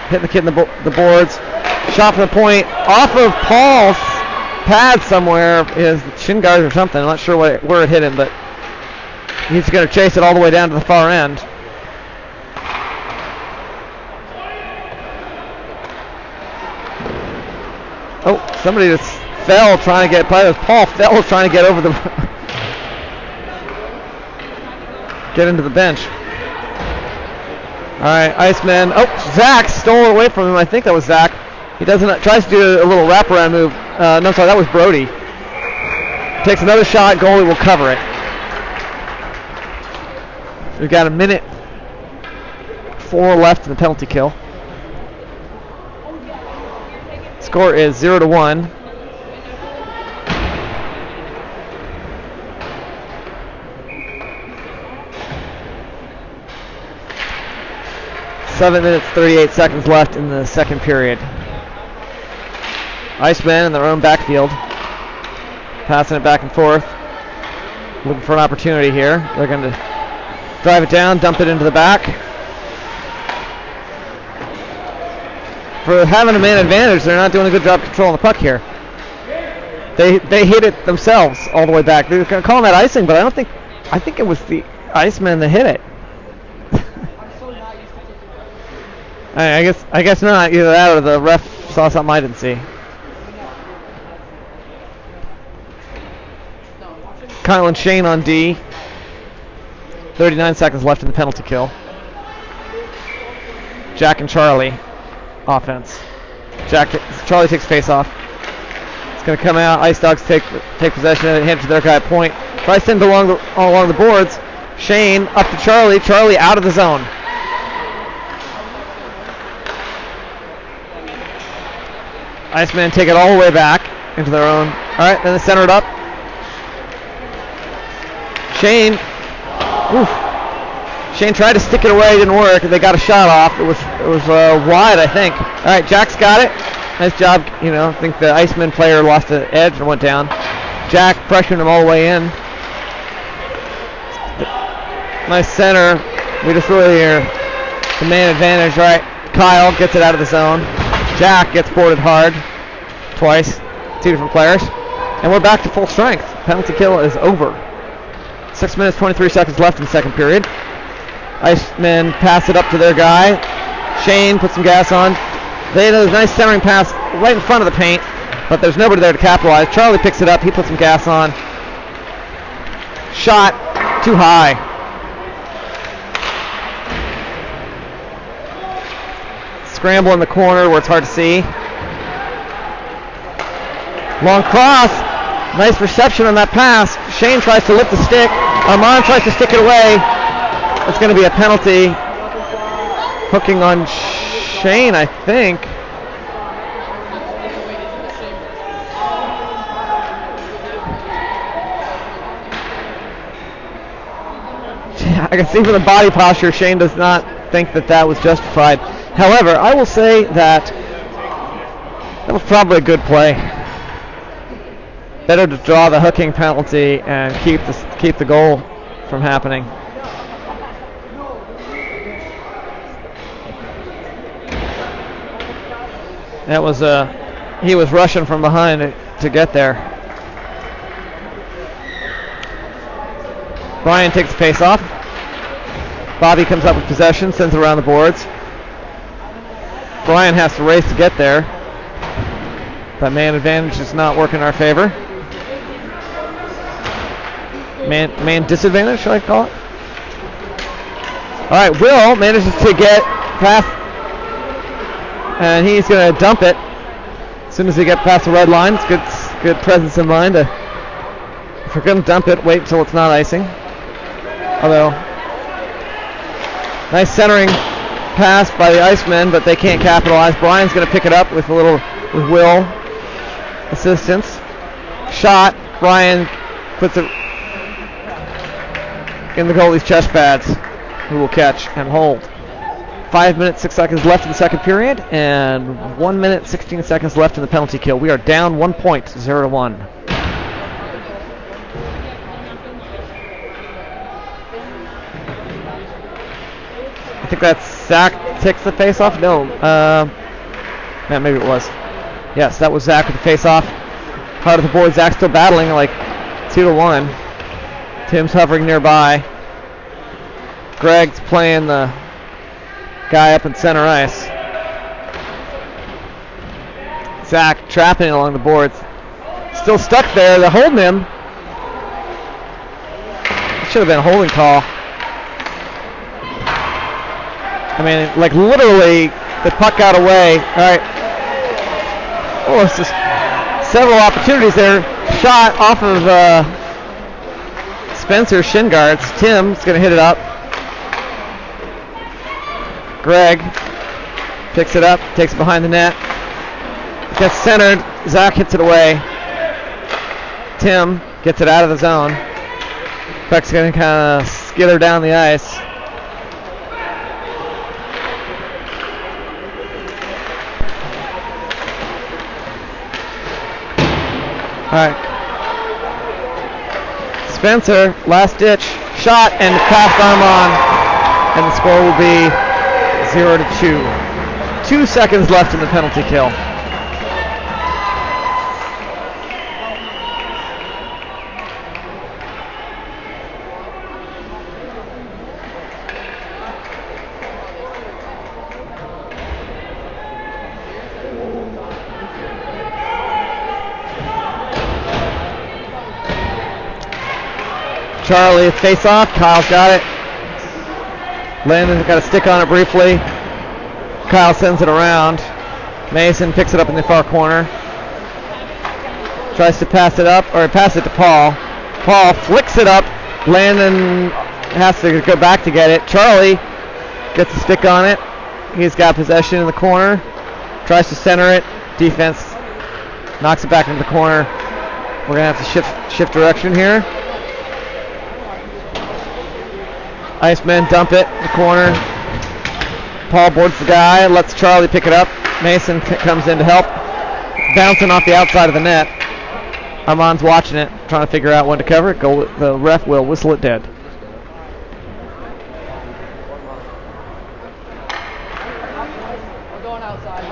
hitting the kid in the boards. Shot from the point off of Paul's pad somewhere, his shin guard or something. I'm not sure where it hit him, but he's going to chase it all the way down to the far end. Oh, somebody just fell trying to get, probably Paul fell trying to get over the, get into the bench. All right, Iceman. Oh, Zach stole it away from him. I think that was Zach. He tries to do a little wraparound move. No, sorry, that was Brody. Takes another shot. Goalie will cover it. We've got a minute 4 left in the penalty kill. Score is 0-1. Seven minutes, 38 seconds left in the second period. Iceman in their own backfield, passing it back and forth, looking for an opportunity here. They're going to drive it down, dump it into the back. For having a man advantage, they're not doing a good job controlling the puck here. They hit it themselves all the way back. They're calling that icing, but I think it was the Iceman that hit it. I guess not. Either that or the ref saw something I didn't see. Kyle and Shane on D. 39 seconds left in the penalty kill. Jack and Charlie. Offense. Charlie takes face off. It's going to come out. Ice Dogs take possession of it, hand it to their guy at point. Tries to send it along the boards. Shane up to Charlie. Charlie out of the zone. Iceman take it all the way back into their own. All right, then they center it up. Shane. Oof. Shane tried to stick it away, didn't work. They got a shot off. It was wide, I think. All right, Jack's got it. Nice job. I think the Iceman player lost the edge and went down. Jack pressuring him all the way in. Nice center. We just really are the man advantage. All right, Kyle gets it out of the zone. Jack gets boarded hard twice. 2 different players. And we're back to full strength. Penalty kill is over. 6 minutes, 23 seconds left in the second period. Icemen pass it up to their guy. Shane puts some gas on. They had a nice centering pass right in front of the paint, but there's nobody there to capitalize. Charlie picks it up. He puts some gas on. Shot too high. Scramble in the corner where it's hard to see. Long cross. Nice reception on that pass. Shane tries to lift the stick. Armand tries to stick it away. It's going to be a penalty. Hooking on Shane, I think. I can see from the body posture, Shane does not think that was justified. However, I will say that was probably a good play. better to draw the hooking penalty and keep the goal from happening. That was he was rushing from behind to get there. Brian takes the face off. Bobby comes up with possession, sends it around the boards. Brian has to race to get there. That man advantage is not working in our favor. Man disadvantage, should I call it? All right, Will manages to get past, and he's going to dump it as soon as he gets past the red line. It's good presence in mind. If you're going to dump it, wait until it's not icing. Although, nice centering pass by the Iceman, but they can't capitalize. Brian's going to pick it up with Will assistance. Shot. Brian puts it in the goalie's chest pads, who will catch and hold. 5 minutes, 6 seconds left in the second period, and 1 minute, 16 seconds left in the penalty kill. We are down 1 point, 0-1. I think that's Zach takes the face off. No, yeah, maybe it was. Yes, that was Zach with the face off. Heart of the board. Zach still battling, like 2-1. Tim's hovering nearby. Greg's playing the guy up in center ice. Zach trapping along the boards. Still stuck there. They're holding him. Should have been a holding call. I mean, like literally, the puck got away. All right. Oh, it's just several opportunities there. Shot off of Spencer's shin guards. Tim's going to hit it up. Greg picks it up, takes it behind the net. Gets centered. Zach hits it away. Tim gets it out of the zone. Puck's going to kind of skither down the ice. All right. Spencer, last ditch shot and pass arm on, and the score will be 0-2. 2 seconds left in the penalty kill. Charlie, face off. Kyle's got it. Landon's got a stick on it briefly. Kyle sends it around. Mason picks it up in the far corner. Tries to pass it up, or pass it to Paul. Paul flicks it up. Landon has to go back to get it. Charlie gets a stick on it. He's got possession in the corner. Tries to center it. Defense knocks it back into the corner. We're going to have to shift direction here. Iceman dump it in the corner. Paul boards the guy, lets Charlie pick it up. Mason comes in to help. Bouncing off the outside of the net. Armand's watching it, trying to figure out when to cover it. The ref will whistle it dead. We're going outside.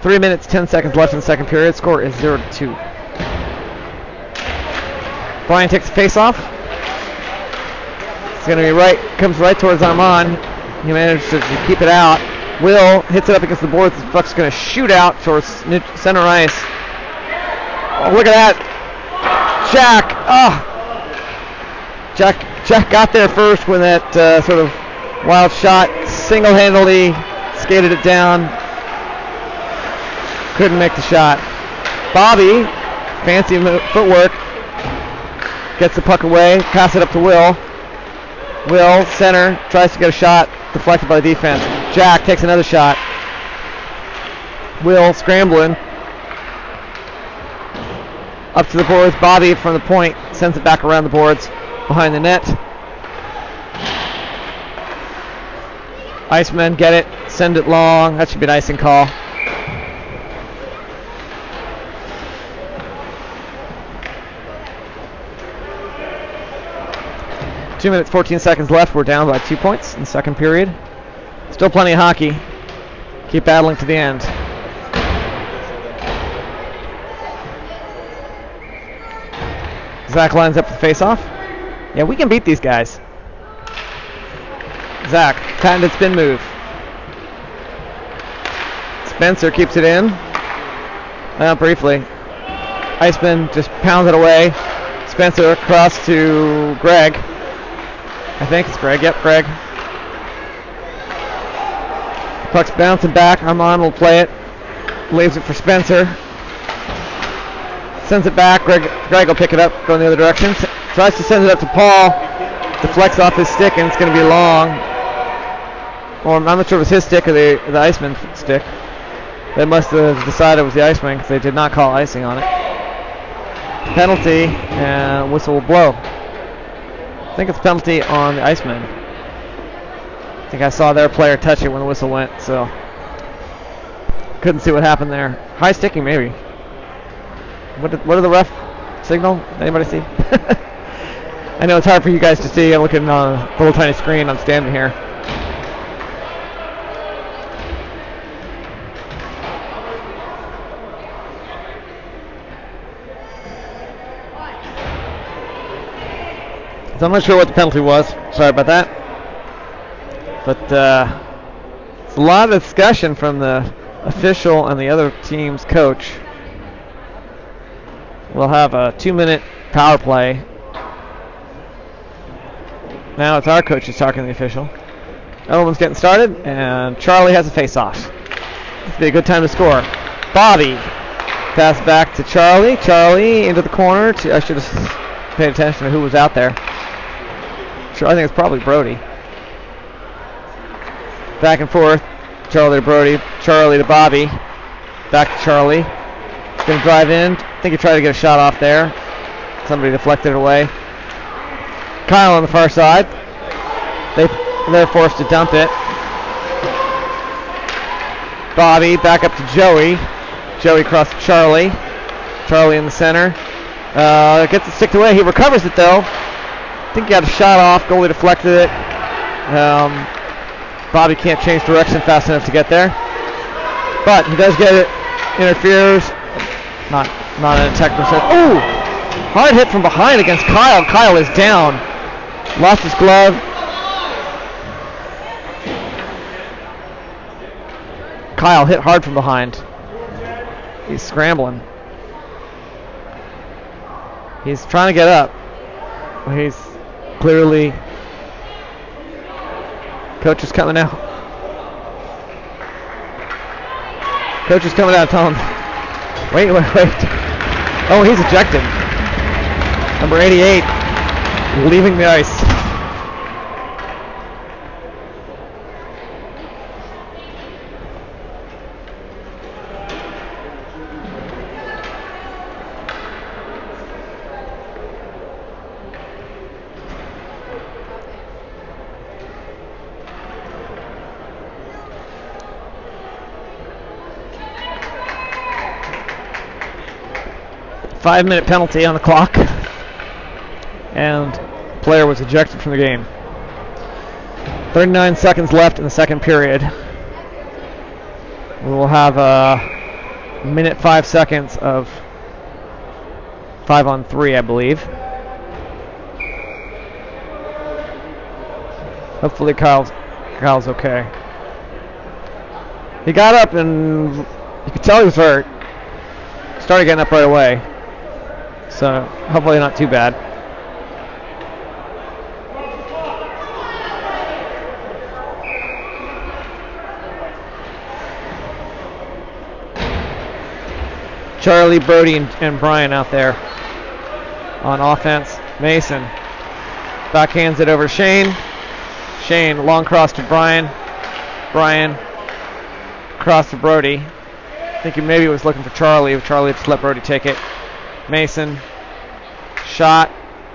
3 minutes, 10 seconds left in the second period. Score is 0-2. Brian takes the face off. It's going to be right, comes right towards Armand. He managed to keep it out. Will hits it up against the boards. The puck's going to shoot out towards center ice. Oh, look at that. Jack. Oh. Jack got there first when that sort of wild shot single-handedly skated it down. Couldn't make the shot. Bobby, fancy footwork, gets the puck away, pass it up to Will. Will, center, tries to get a shot, deflected by the defense. Jack takes another shot. Will scrambling. Up to the boards. Bobby from the point sends it back around the boards behind the net. Iceman, get it, send it long. That should be an icing call. Two minutes, 14 seconds left. We're down by 2 points in the second period. Still plenty of hockey. Keep battling to the end. Zach lines up the face-off. Yeah, we can beat these guys. Zach, patented spin move. Spencer keeps it in. Briefly. Iceman just pounds it away. Spencer across to Greg. I think it's Greg. Yep, Greg. Puck's bouncing back. Armand will play it. Leaves it for Spencer. Sends it back. Greg will pick it up, go in the other direction. Tries to send it up to Paul. Deflects off his stick, and it's going to be long. Or I'm not sure if it was his stick or the Iceman stick. They must have decided it was the Iceman because they did not call icing on it. Penalty, and whistle will blow. I think it's a penalty on the Iceman. I think I saw their player touch it when the whistle went, so couldn't see what happened there. High sticking, maybe. What did the ref signal? Anybody see? I know it's hard for you guys to see. I'm looking on a little tiny screen. I'm standing here. So I'm not sure what the penalty was. Sorry about that. But it's a lot of discussion from the official and the other team's coach. We'll have a 2-minute power play. Now it's our coach who's talking to the official. Everyone's getting started, and Charlie has a face-off. This would be a good time to score. Bobby. Pass back to Charlie. Charlie into the corner. I should have paid attention to who was out there. I think it's probably Brody. Back and forth. Charlie to Brody. Charlie to Bobby. Back to Charlie. Going to drive in. I think he tried to get a shot off there. Somebody deflected it away. Kyle on the far side. They're forced to dump it. Bobby back up to Joey. Joey across to Charlie. Charlie in the center. Gets it sticked away. He recovers it though. I think he got a shot off. Goalie deflected it. Bobby can't change direction fast enough to get there. But he does get it. Interferes. Not in a technical sense. Ooh! Hard hit from behind against Kyle. Kyle is down. Lost his glove. Kyle hit hard from behind. He's scrambling. He's trying to get up. He's clearly... Coach is coming out. Coach is coming out. Tell him. Wait. Oh, he's ejected. Number 88, leaving the ice. Five-minute penalty on the clock, and player was ejected from the game. 39 seconds left in the second period. We will have a minute 5 seconds of 5-on-3, I believe. Hopefully Kyle's okay. He got up and you could tell he was hurt. Started getting up right away. So hopefully not too bad. Charlie, Brody, and Brian out there on offense. Mason backhands it over to Shane. Shane, long cross to Brian. Brian, cross to Brody. I think he maybe was looking for Charlie. Charlie just let Brody take it. Mason, shot.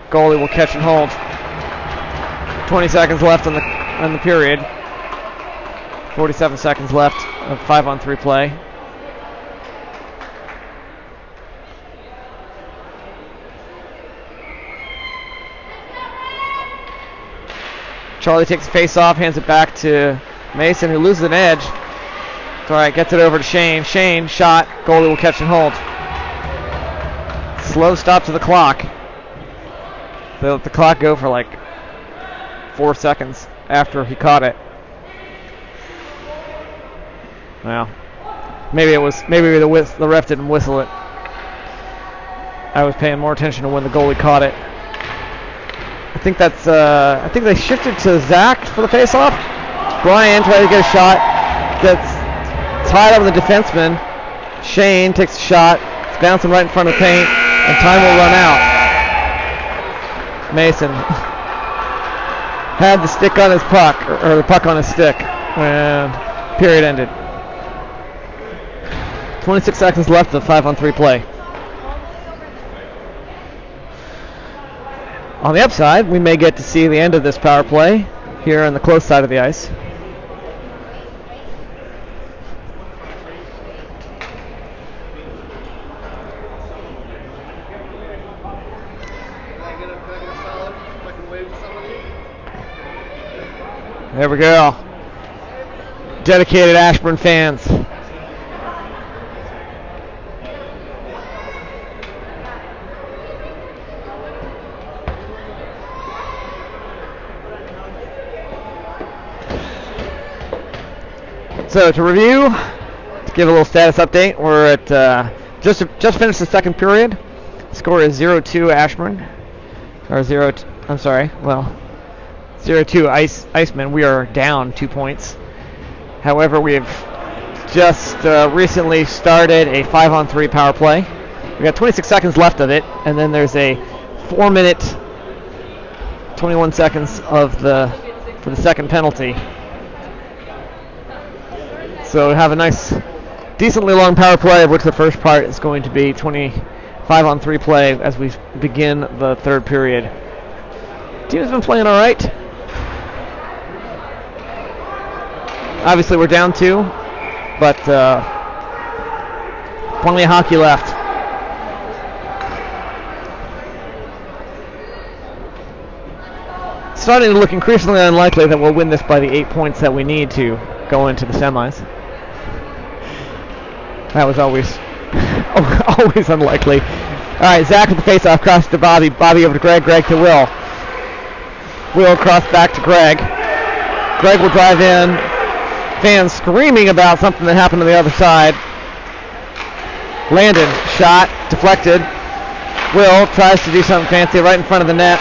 Goalie will catch and hold. 20 seconds left on the period. 47 seconds left of 5-on-3 play. Charlie takes the face off, hands it back to Mason, who loses an edge. It's all right, gets it over to Shane. Shane, shot, goalie will catch and hold. Slow stop to the clock. They let the clock go for like 4 seconds after he caught it. Well, maybe the ref didn't whistle it. I was paying more attention to when the goalie caught it. I think they shifted to Zach for the face-off. Brian tries to get a shot. Gets tied on the defenseman. Shane takes a shot. It's bouncing right in front of the paint, and time will run out. Mason had the stick on his puck, or the puck on his stick, and period ended. 26 seconds left of 5-on-3 play. On the upside, we may get to see the end of this power play here on the close side of the ice. There we go. Dedicated Ashburn fans. So to review, to give a little status update, we're at just finished the second period. Score is 0-2 Ashburn, or 0-2 Iceman. We are down 2 points. However, we have just recently started a 5-on-3 power play. We got 26 seconds left of it, and then there's a 4-minute 21 seconds for the second penalty. So we have a nice, decently long power play, of which the first part is going to be 25-on-3 play as we begin the third period. Team has been playing all right. Obviously, we're down 2, but plenty of hockey left. It's starting to look increasingly unlikely that we'll win this by the 8 points that we need to go into the semis. That was always unlikely. All right, Zach with the face-off, cross to Bobby. Bobby over to Greg. Greg to Will. Will cross back to Greg. Greg will drive in. Fans screaming about something that happened on the other side. Landon, shot, deflected. Will tries to do something fancy right in front of the net.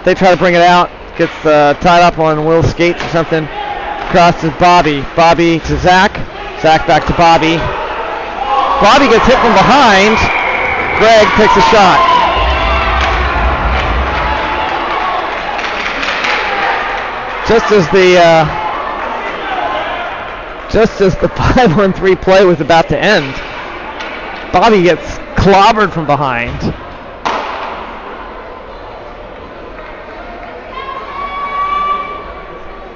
They try to bring it out. Gets tied up on Will's skates or something. Cross to Bobby. Bobby to Zach. Zach back to Bobby. Bobby gets hit from behind. Greg takes a shot. Just as the 5-on-3 play was about to end, Bobby gets clobbered from behind.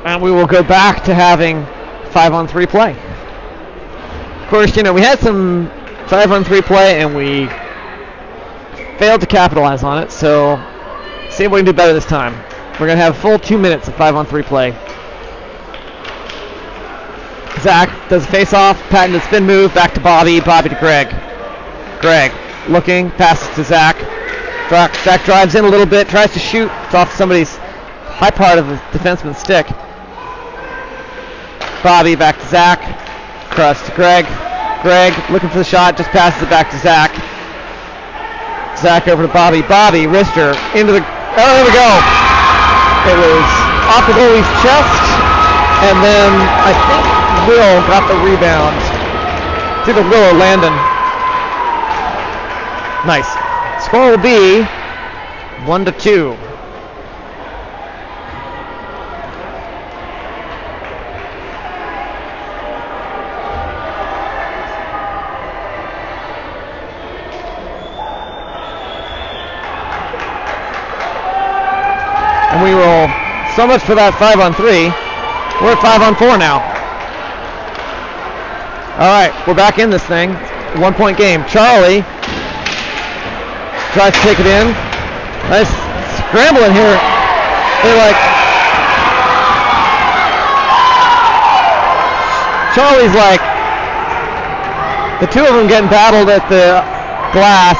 And we will go back to having 5-on-3 play. Of course, we had some 5-on-3 play and we failed to capitalize on it, so see if we can do better this time. We're going to have a full 2 minutes of 5-on-3 play. Zach does a face-off, patented spin move, back to Bobby, Bobby to Greg. Greg looking, passes to Zach. Zach drives in a little bit, tries to shoot. It's off somebody's high part of the defenseman's stick. Bobby back to Zach. Cross to Greg. Greg looking for the shot, just passes it back to Zach. Zach over to Bobby. Bobby, wrister, into the... Oh, there we go. It was off the goalie's chest, and then I think Will got the rebound. It's either Will or Landon. Nice. Score will be 1-2. And we will, so much for that 5-on-3. We're at 5-on-4 now. All right, we're back in this thing. 1 point game. Charlie tries to take it in. Nice scrambling here. They're like, Charlie's like, the two of them getting battled at the glass.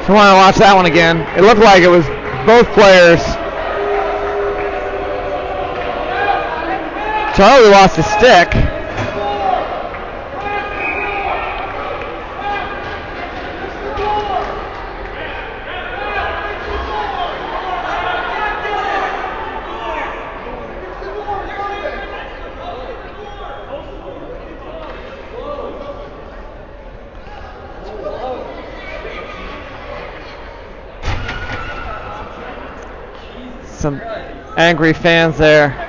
If you want to watch that one again, it looked like it was both players. Charlie lost his stick. Some angry fans there.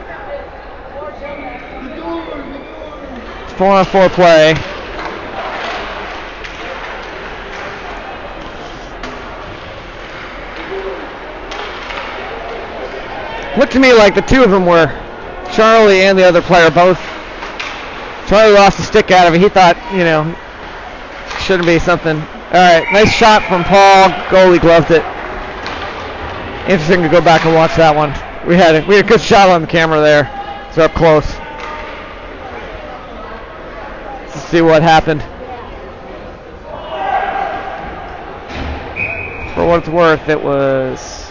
4-on-4 play. Looked to me like the two of them were, Charlie and the other player both. Charlie lost the stick out of it. He thought, you know, shouldn't be something. All right, nice shot from Paul. Goalie gloved it. Interesting to go back and watch that one. We had a good shot on the camera there. So up close. Let's see what happened. For what it's worth, it was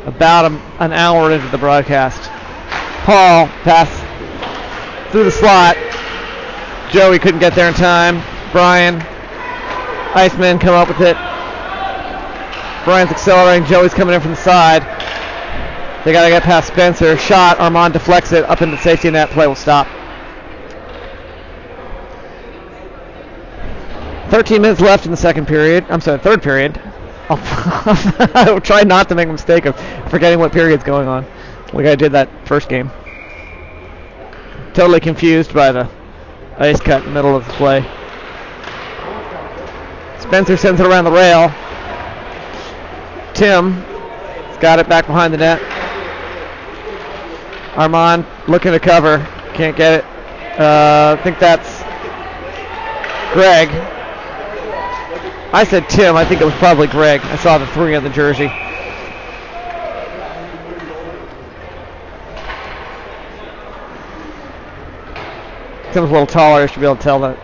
about an hour into the broadcast. Paul pass through the slot. Joey couldn't get there in time. Brian, Iceman come up with it. Brian's accelerating. Joey's coming in from the side. They got to get past Spencer. Shot. Armand deflects it up into the safety net. Play will stop. 13 minutes left in the second period. I'm sorry, third period. I'll try not to make a mistake of forgetting what period's going on, like I did that first game. Totally confused by the ice cut in the middle of the play. Spencer sends it around the rail. Tim has got it back behind the net. Armand looking to cover. Can't get it. I think that's Greg. I said Tim. I think it was probably Greg. I saw the 3 on the jersey. Tim's a little taller. You should be able to tell that.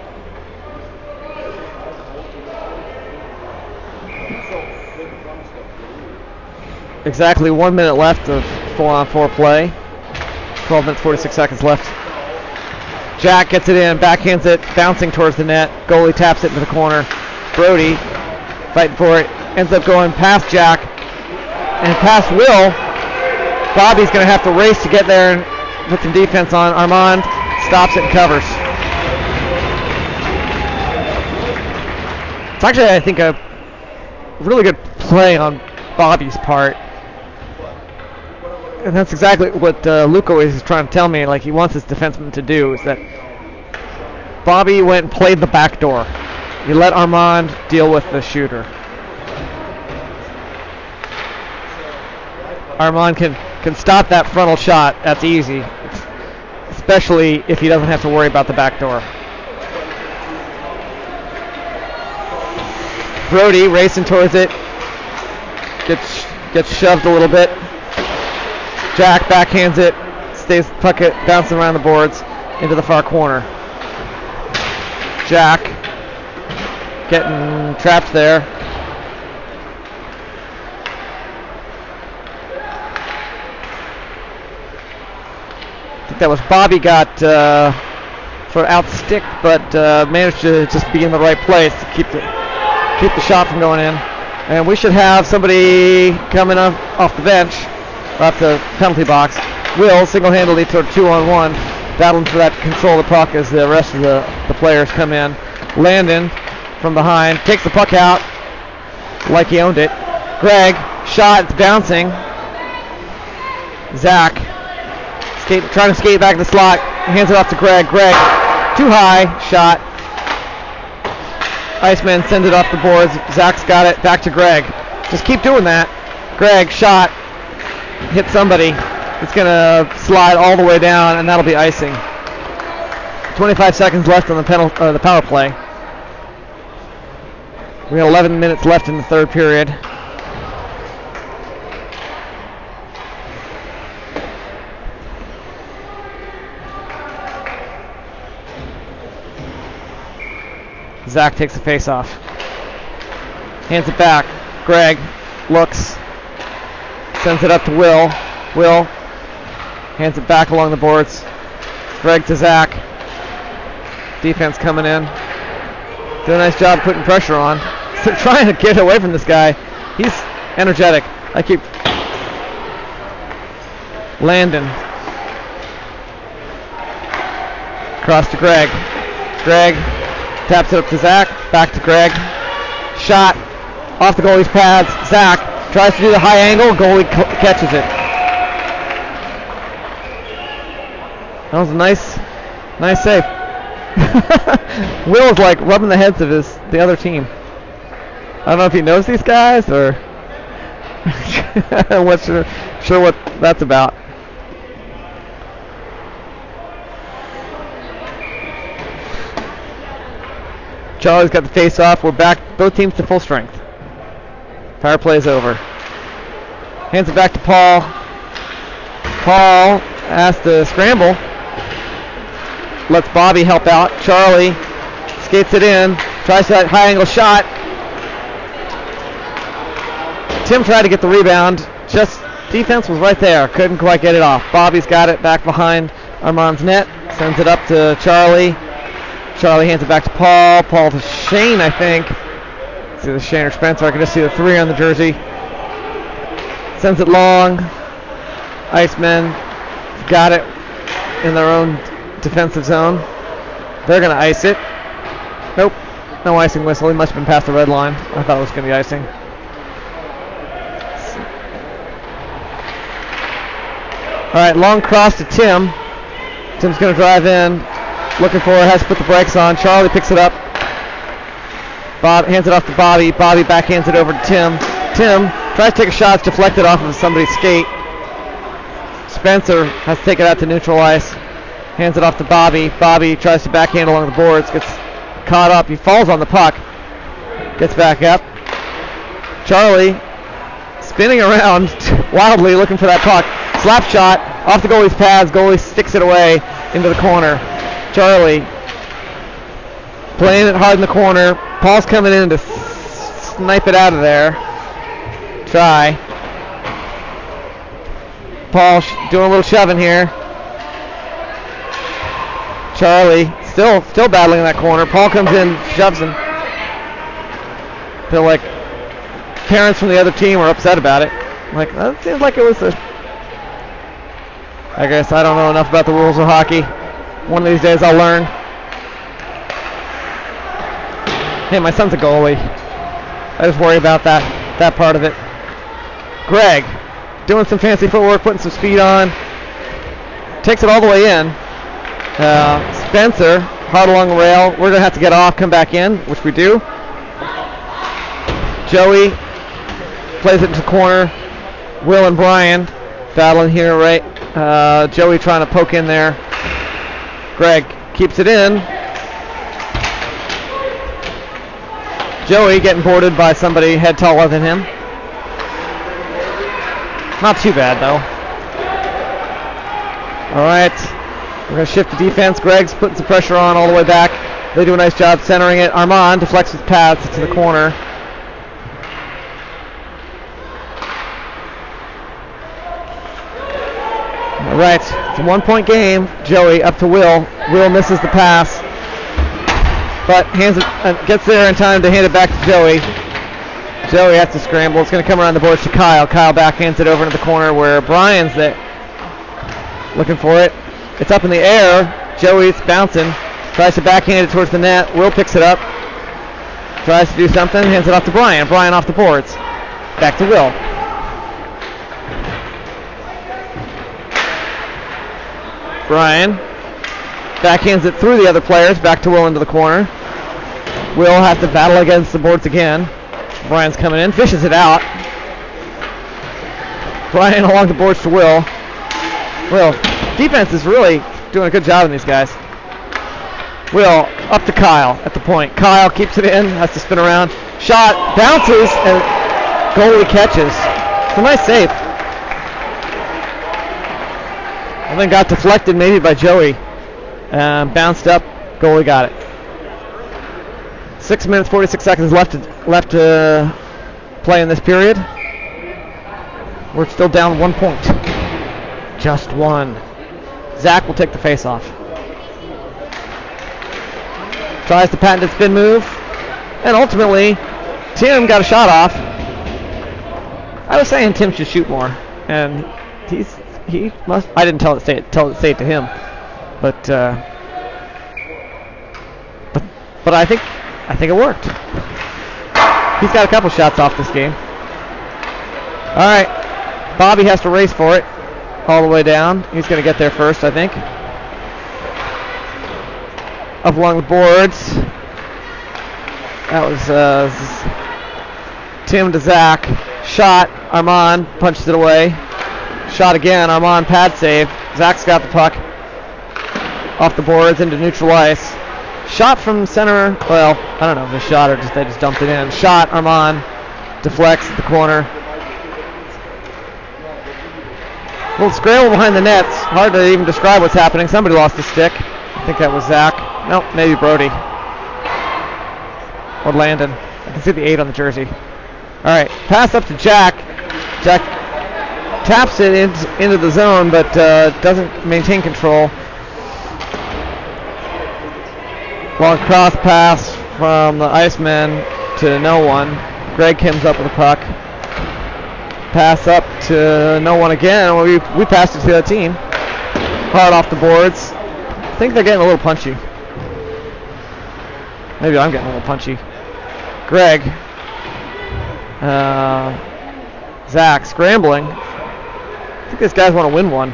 Exactly 1 minute left of 4-on-4 play. 12 minutes, 46 seconds left. Jack gets it in, backhands it, bouncing towards the net. Goalie taps it into the corner. Brody fighting for it. Ends up going past Jack and past Will. Bobby's going to have to race to get there and put some defense on. Armand stops it and covers. It's actually, I think, a really good play on Bobby's part. And that's exactly what Luca is trying to tell me, like he wants his defenseman to do, is that Bobby went and played the back door. He let Armand deal with the shooter. Armand can stop that frontal shot. That's easy, especially if he doesn't have to worry about the back door. Brody racing towards it. Gets shoved a little bit. Jack backhands it, stays puck it, bouncing around the boards into the far corner. Jack getting trapped there. I think that was Bobby got for out stick, but managed to just be in the right place to keep the shot from going in. And we should have somebody coming off the bench. Off the penalty box. Will single-handedly toward 2-on-1, battling for that control of the puck as the rest of the players come in. Landon from behind takes the puck out like he owned it. Greg, shot, it's bouncing. Zach trying to skate back in the slot, hands it off to Greg. Greg, too high, shot. Iceman sends it off the boards. Zach's got it, back to Greg. Just keep doing that. Greg, shot. Hit somebody. It's going to slide all the way down, and that'll be icing. 25 seconds left on the power play. We got 11 minutes left in the third period. Zach takes the face off. Hands it back. Greg looks. Sends it up to Will. Will hands it back along the boards. Greg to Zach. Defense coming in. Doing a nice job putting pressure on. They're trying to get away from this guy. He's energetic. I keep Landon. Cross to Greg. Greg taps it up to Zach. Back to Greg. Shot off the goalie's pads. Zach tries to do the high angle. Goalie catches it. That was a nice save. Will's like rubbing the heads of the other team. I don't know if he knows these guys or I'm not sure what that's about. Charlie's got the face off. We're back, both teams to full strength. Power play is over. Hands it back to Paul. Paul has to scramble. Lets Bobby help out. Charlie skates it in. Tries that high angle shot. Tim tried to get the rebound. Just defense was right there. Couldn't quite get it off. Bobby's got it back behind Armand's net. Sends it up to Charlie. Charlie hands it back to Paul. Paul to Shane, I think. It's either Shane or Spencer. I can just see the 3 on the jersey. Sends it long. Iceman got it in their own defensive zone. They're going to ice it. Nope. No icing whistle. He must have been past the red line. I thought it was going to be icing. All right, long cross to Tim. Tim's going to drive in. Looking for it. Has to put the brakes on. Charlie picks it up. Bob hands it off to Bobby. Bobby backhands it over to Tim. Tim tries to take a shot. It's deflected off of somebody's skate. Spencer has to take it out to neutral ice. Hands it off to Bobby. Bobby tries to backhand along the boards. Gets caught up. He falls on the puck. Gets back up. Charlie spinning around wildly looking for that puck. Slap shot off the goalie's pads. Goalie sticks it away into the corner. Charlie playing it hard in the corner. Paul's coming in to snipe it out of there. Try. Paul doing a little shoving here. Charlie still battling in that corner. Paul comes in, shoves him. Feel like parents from the other team are upset about it. Like, that seems like it was I guess I don't know enough about the rules of hockey. One of these days I'll learn. Hey, my son's a goalie. I just worry about that part of it. Greg, doing some fancy footwork, putting some speed on. Takes it all the way in. Spencer, hard along the rail. We're going to have to get off, come back in, which we do. Joey plays it into the corner. Will and Brian battling here, right? Joey trying to poke in there. Greg keeps it in. Joey getting boarded by somebody head taller than him. Not too bad, though. All right. We're going to shift to defense. Greg's putting some pressure on all the way back. They do a nice job centering it. Armand deflects his pads to the corner. All right. It's a 1-point game. Joey up to Will. Will misses the pass, but gets there in time to hand it back to Joey. Joey has to scramble. It's going to come around the boards to Kyle. Kyle backhands it over into the corner where Brian's there looking for it. It's up in the air. Joey's bouncing. Tries to backhand it towards the net. Will picks it up. Tries to do something. Hands it off to Brian. Brian off the boards. Back to Will. Brian backhands it through the other players. Back to Will into the corner. Will has to battle against the boards again. Brian's coming in. Fishes it out. Brian along the boards to Will. Will. Defense is really doing a good job on these guys. Will up to Kyle at the point. Kyle keeps it in, has to spin around. Shot, bounces, and goalie catches. It's a nice save. I think got deflected maybe by Joey. Bounced up, goalie got it. 6 minutes, 46 seconds left to play in this period. We're still down 1 point. Just one. Zach will take the face-off. Tries to patent its spin move. And ultimately, Tim got a shot off. I was saying Tim should shoot more. And he must. I didn't say it to him. But I think it worked. He's got a couple shots off this game. All right. Bobby has to race for it all the way down. He's going to get there first, I think. Up along the boards. That was Tim to Zach. Shot. Armand punches it away. Shot again. Armand pad save. Zach's got the puck. Off the boards into neutral ice. Shot from center. Well, I don't know if they shot or they just dumped it in. Shot. Armand deflects at the corner. Little scramble behind the nets. Hard to even describe what's happening. Somebody lost a stick. I think that was Zach. Nope, maybe Brody. Or Landon. I can see the 8 on the jersey. Alright, pass up to Jack. Jack taps it into the zone, but doesn't maintain control. Long cross pass from the Iceman to no one. Greg comes up with the puck. Pass up to no one again. We passed it to the other team. Hard off the boards. I think they're getting a little punchy. Maybe I'm getting a little punchy. Greg. Zach scrambling. I think these guys want to win one.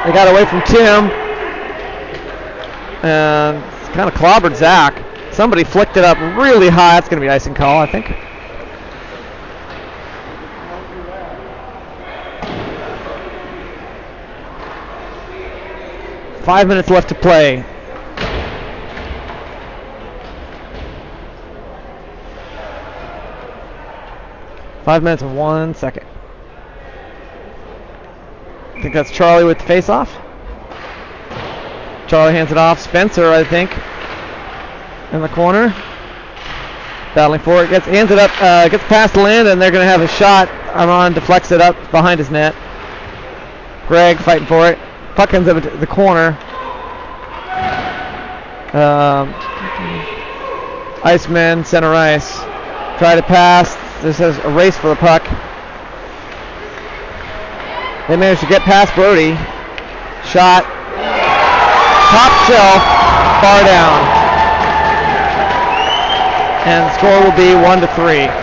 They got away from Tim. And kind of clobbered Zach. Somebody flicked it up really high. That's going to be icing call, I think. Five minutes left to play. Five minutes and 1 second. I think that's Charlie with the face-off. Charlie hands it off. Spencer, I think, in the corner. Battling for it. Gets past Landon, and they're going to have a shot. Armand deflects it up behind his net. Greg fighting for it. Puck comes up to the corner. Iceman, center ice. Try to pass. This is a race for the puck. They managed to get past Brody. Shot. Top shelf. Far down. And the score will be 1-3.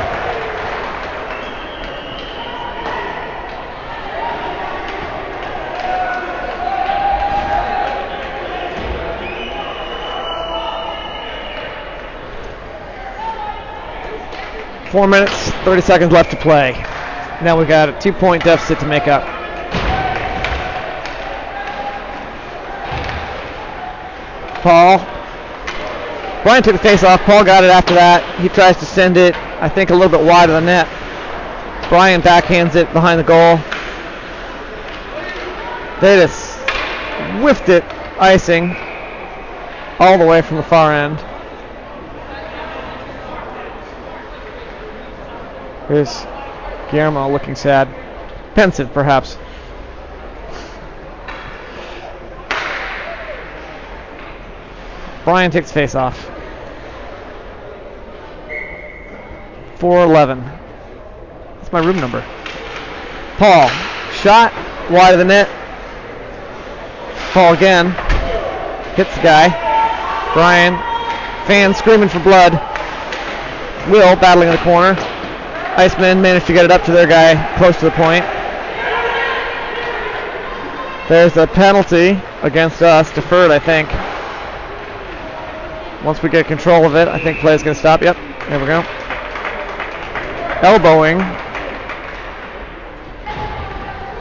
Four minutes, 30 seconds left to play. Now we've got a 2-point deficit to make up. Paul. Brian took the face off. Paul got it after that. He tries to send it, I think, a little bit wide of the net. Brian backhands it behind the goal. They just whiffed it, icing, all the way from the far end. Here's Guillermo looking sad. Pensive, perhaps. Brian takes face off. 411. That's my room number. Paul. Shot. Wide of the net. Paul again. Hits the guy. Brian. Fans screaming for blood. Will battling in the corner. Iceman managed to get it up to their guy close to the point. There's a penalty against us, deferred, I think. Once we get control of it, I think play is going to stop. Yep, there we go. Elbowing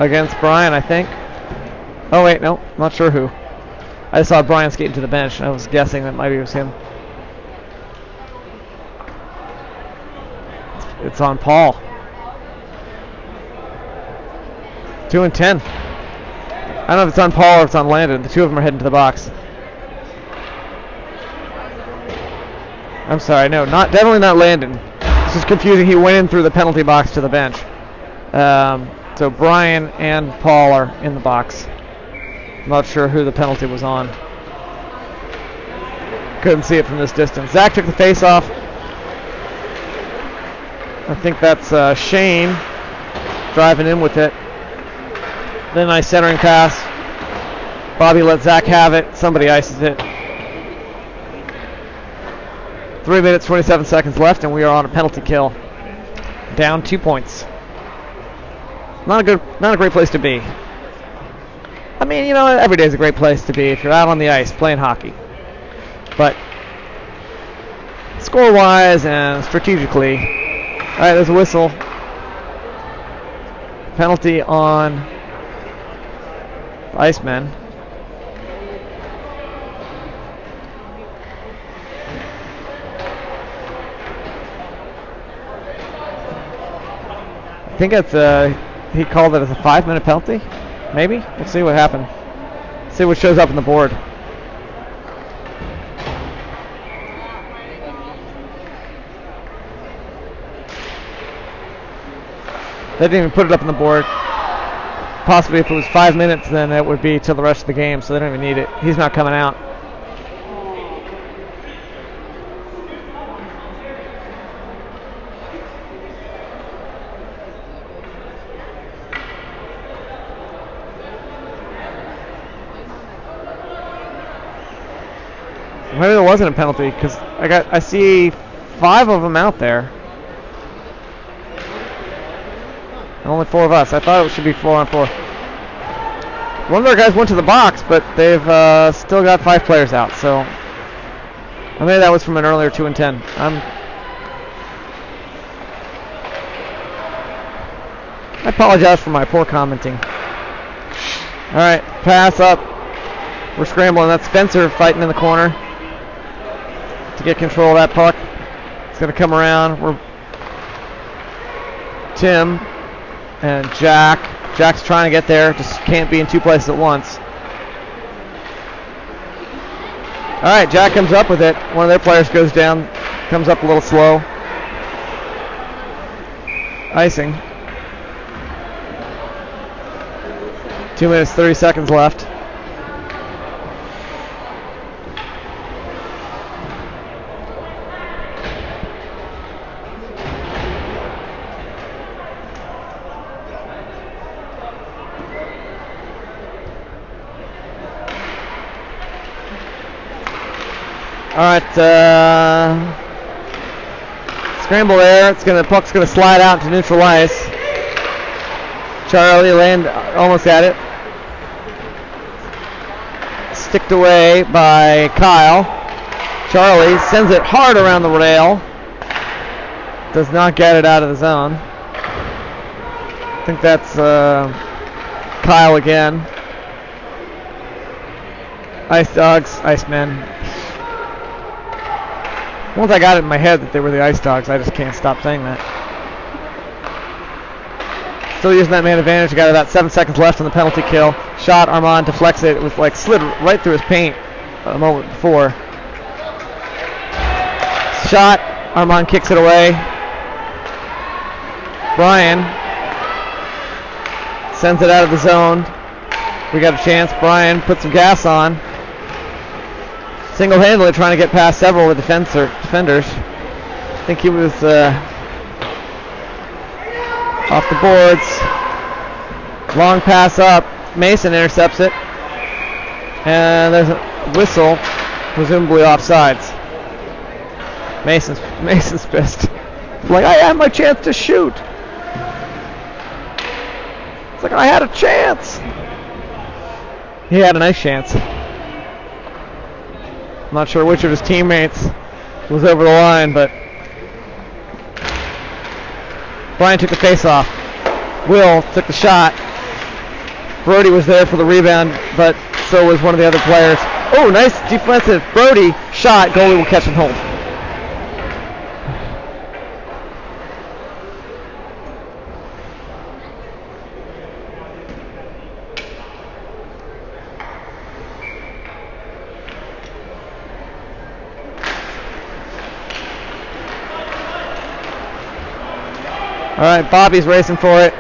against Brian, I think. Oh wait, no, not sure who. I just saw Brian skating to the bench. I was guessing that maybe it was him. It's on Paul. 2 and 10. I don't know if it's on Paul or it's on Landon. The two of them are heading to the box. I'm sorry, no, definitely not Landon. This is confusing. He went in through the penalty box to the bench. So Brian and Paul are in the box. I'm not sure who the penalty was on. Couldn't see it from this distance. Zach took the face off. I think that's Shane driving in with it. Then nice centering pass. Bobby let Zach have it. Somebody ices it. 3 minutes, 27 seconds left, and we are on a penalty kill. Down 2 points. Not a great place to be. I mean, you know, every day is a great place to be if you're out on the ice playing hockey. But score-wise and strategically, all right, there's a whistle. Penalty on Iceman. I think it's he called it as a 5-minute penalty. Maybe? We'll see what happened. See what shows up on the board. They didn't even put it up on the board. Possibly if it was 5 minutes, then it would be till the rest of the game, so they don't even need it. He's not coming out. Maybe there wasn't a penalty because I see 5 of them out there. Only 4 of us. I thought it should be 4 on 4. One of our guys went to the box, but they've still got 5 players out. So maybe that was from an earlier 2 and 10. I apologize for my poor commenting. All right, pass up. We're scrambling. That's Spencer fighting in the corner to get control of that puck. It's going to come around. We're Tim and Jack. Jack's trying to get there. Just can't be in 2 places at once. All right, Jack comes up with it. One of their players goes down. Comes up a little slow. Icing. 2 minutes, 30 seconds left. All right, scramble there. Puck's gonna slide out to neutral ice. Charlie almost at it. Sticked away by Kyle. Charlie sends it hard around the rail. Does not get it out of the zone. I think that's Kyle again. Ice Dogs, Iceman. Once I got it in my head that they were the Ice Dogs, I just can't stop saying that. Still using that man advantage. Got about 7 seconds left on the penalty kill. Shot, Armand deflects it. It was like slid right through his paint a moment before. Shot, Armand kicks it away. Brian sends it out of the zone. We got a chance. Brian put some gas on. Single-handedly trying to get past several of the defenders. I think he was off the boards. Long pass up. Mason intercepts it. And there's a whistle, presumably offsides. Mason's pissed. Like, I had my chance to shoot. It's like, I had a chance. He had a nice chance. I'm not sure which of his teammates was over the line, but Brian took the face off. Will took the shot. Brody was there for the rebound, but so was one of the other players. Oh, nice defensive. Brody shot. Goalie will catch and hold. All right, Bobby's racing for it.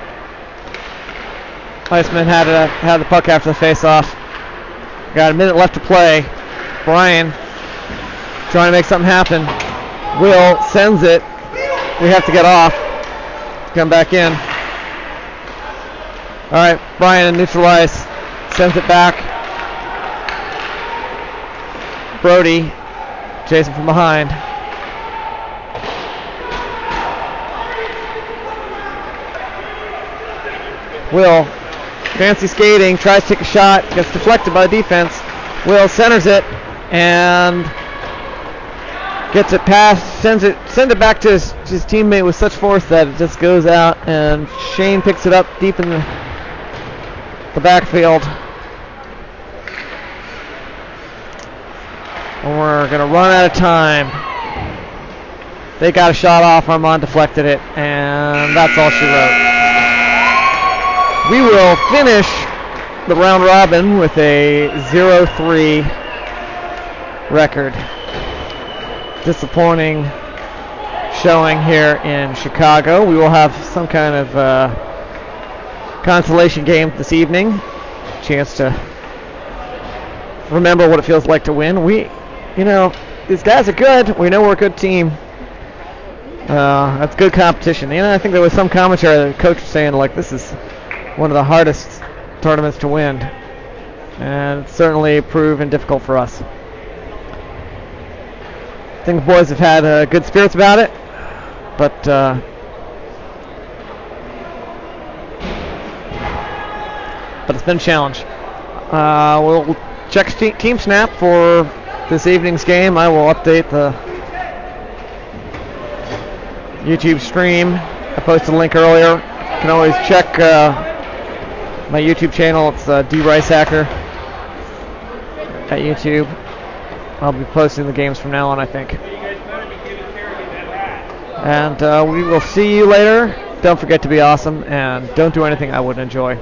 Iceman had the puck after the face-off. Got a minute left to play. Brian trying to make something happen. Will sends it. We have to get off. Come back in. All right, Brian in neutral ice. Sends it back. Brody chasing from behind. Will, fancy skating, tries to take a shot, gets deflected by the defense. Will centers it and gets it past, sends it back to his teammate with such force that it just goes out, and Shane picks it up deep in the backfield. And we're going to run out of time. They got a shot off, Armand deflected it, and that's all she wrote. We will finish the round robin with a 0-3 record. Disappointing showing here in Chicago. We will have some kind of consolation game this evening. Chance to remember what it feels like to win. These guys are good. We know we're a good team. That's good competition. I think there was some commentary that the coach was saying, like, this is one of the hardest tournaments to win, and it's certainly proven difficult for us. I think the boys have had good spirits about it, but it's been a challenge. We'll check Team Snap for this evening's game. I will update the YouTube stream. I posted a link earlier. You can always check my YouTube channel. It's D Rice Hacker at YouTube. I'll be posting the games from now on, I think. And we will see you later. Don't forget to be awesome, and don't do anything I wouldn't enjoy.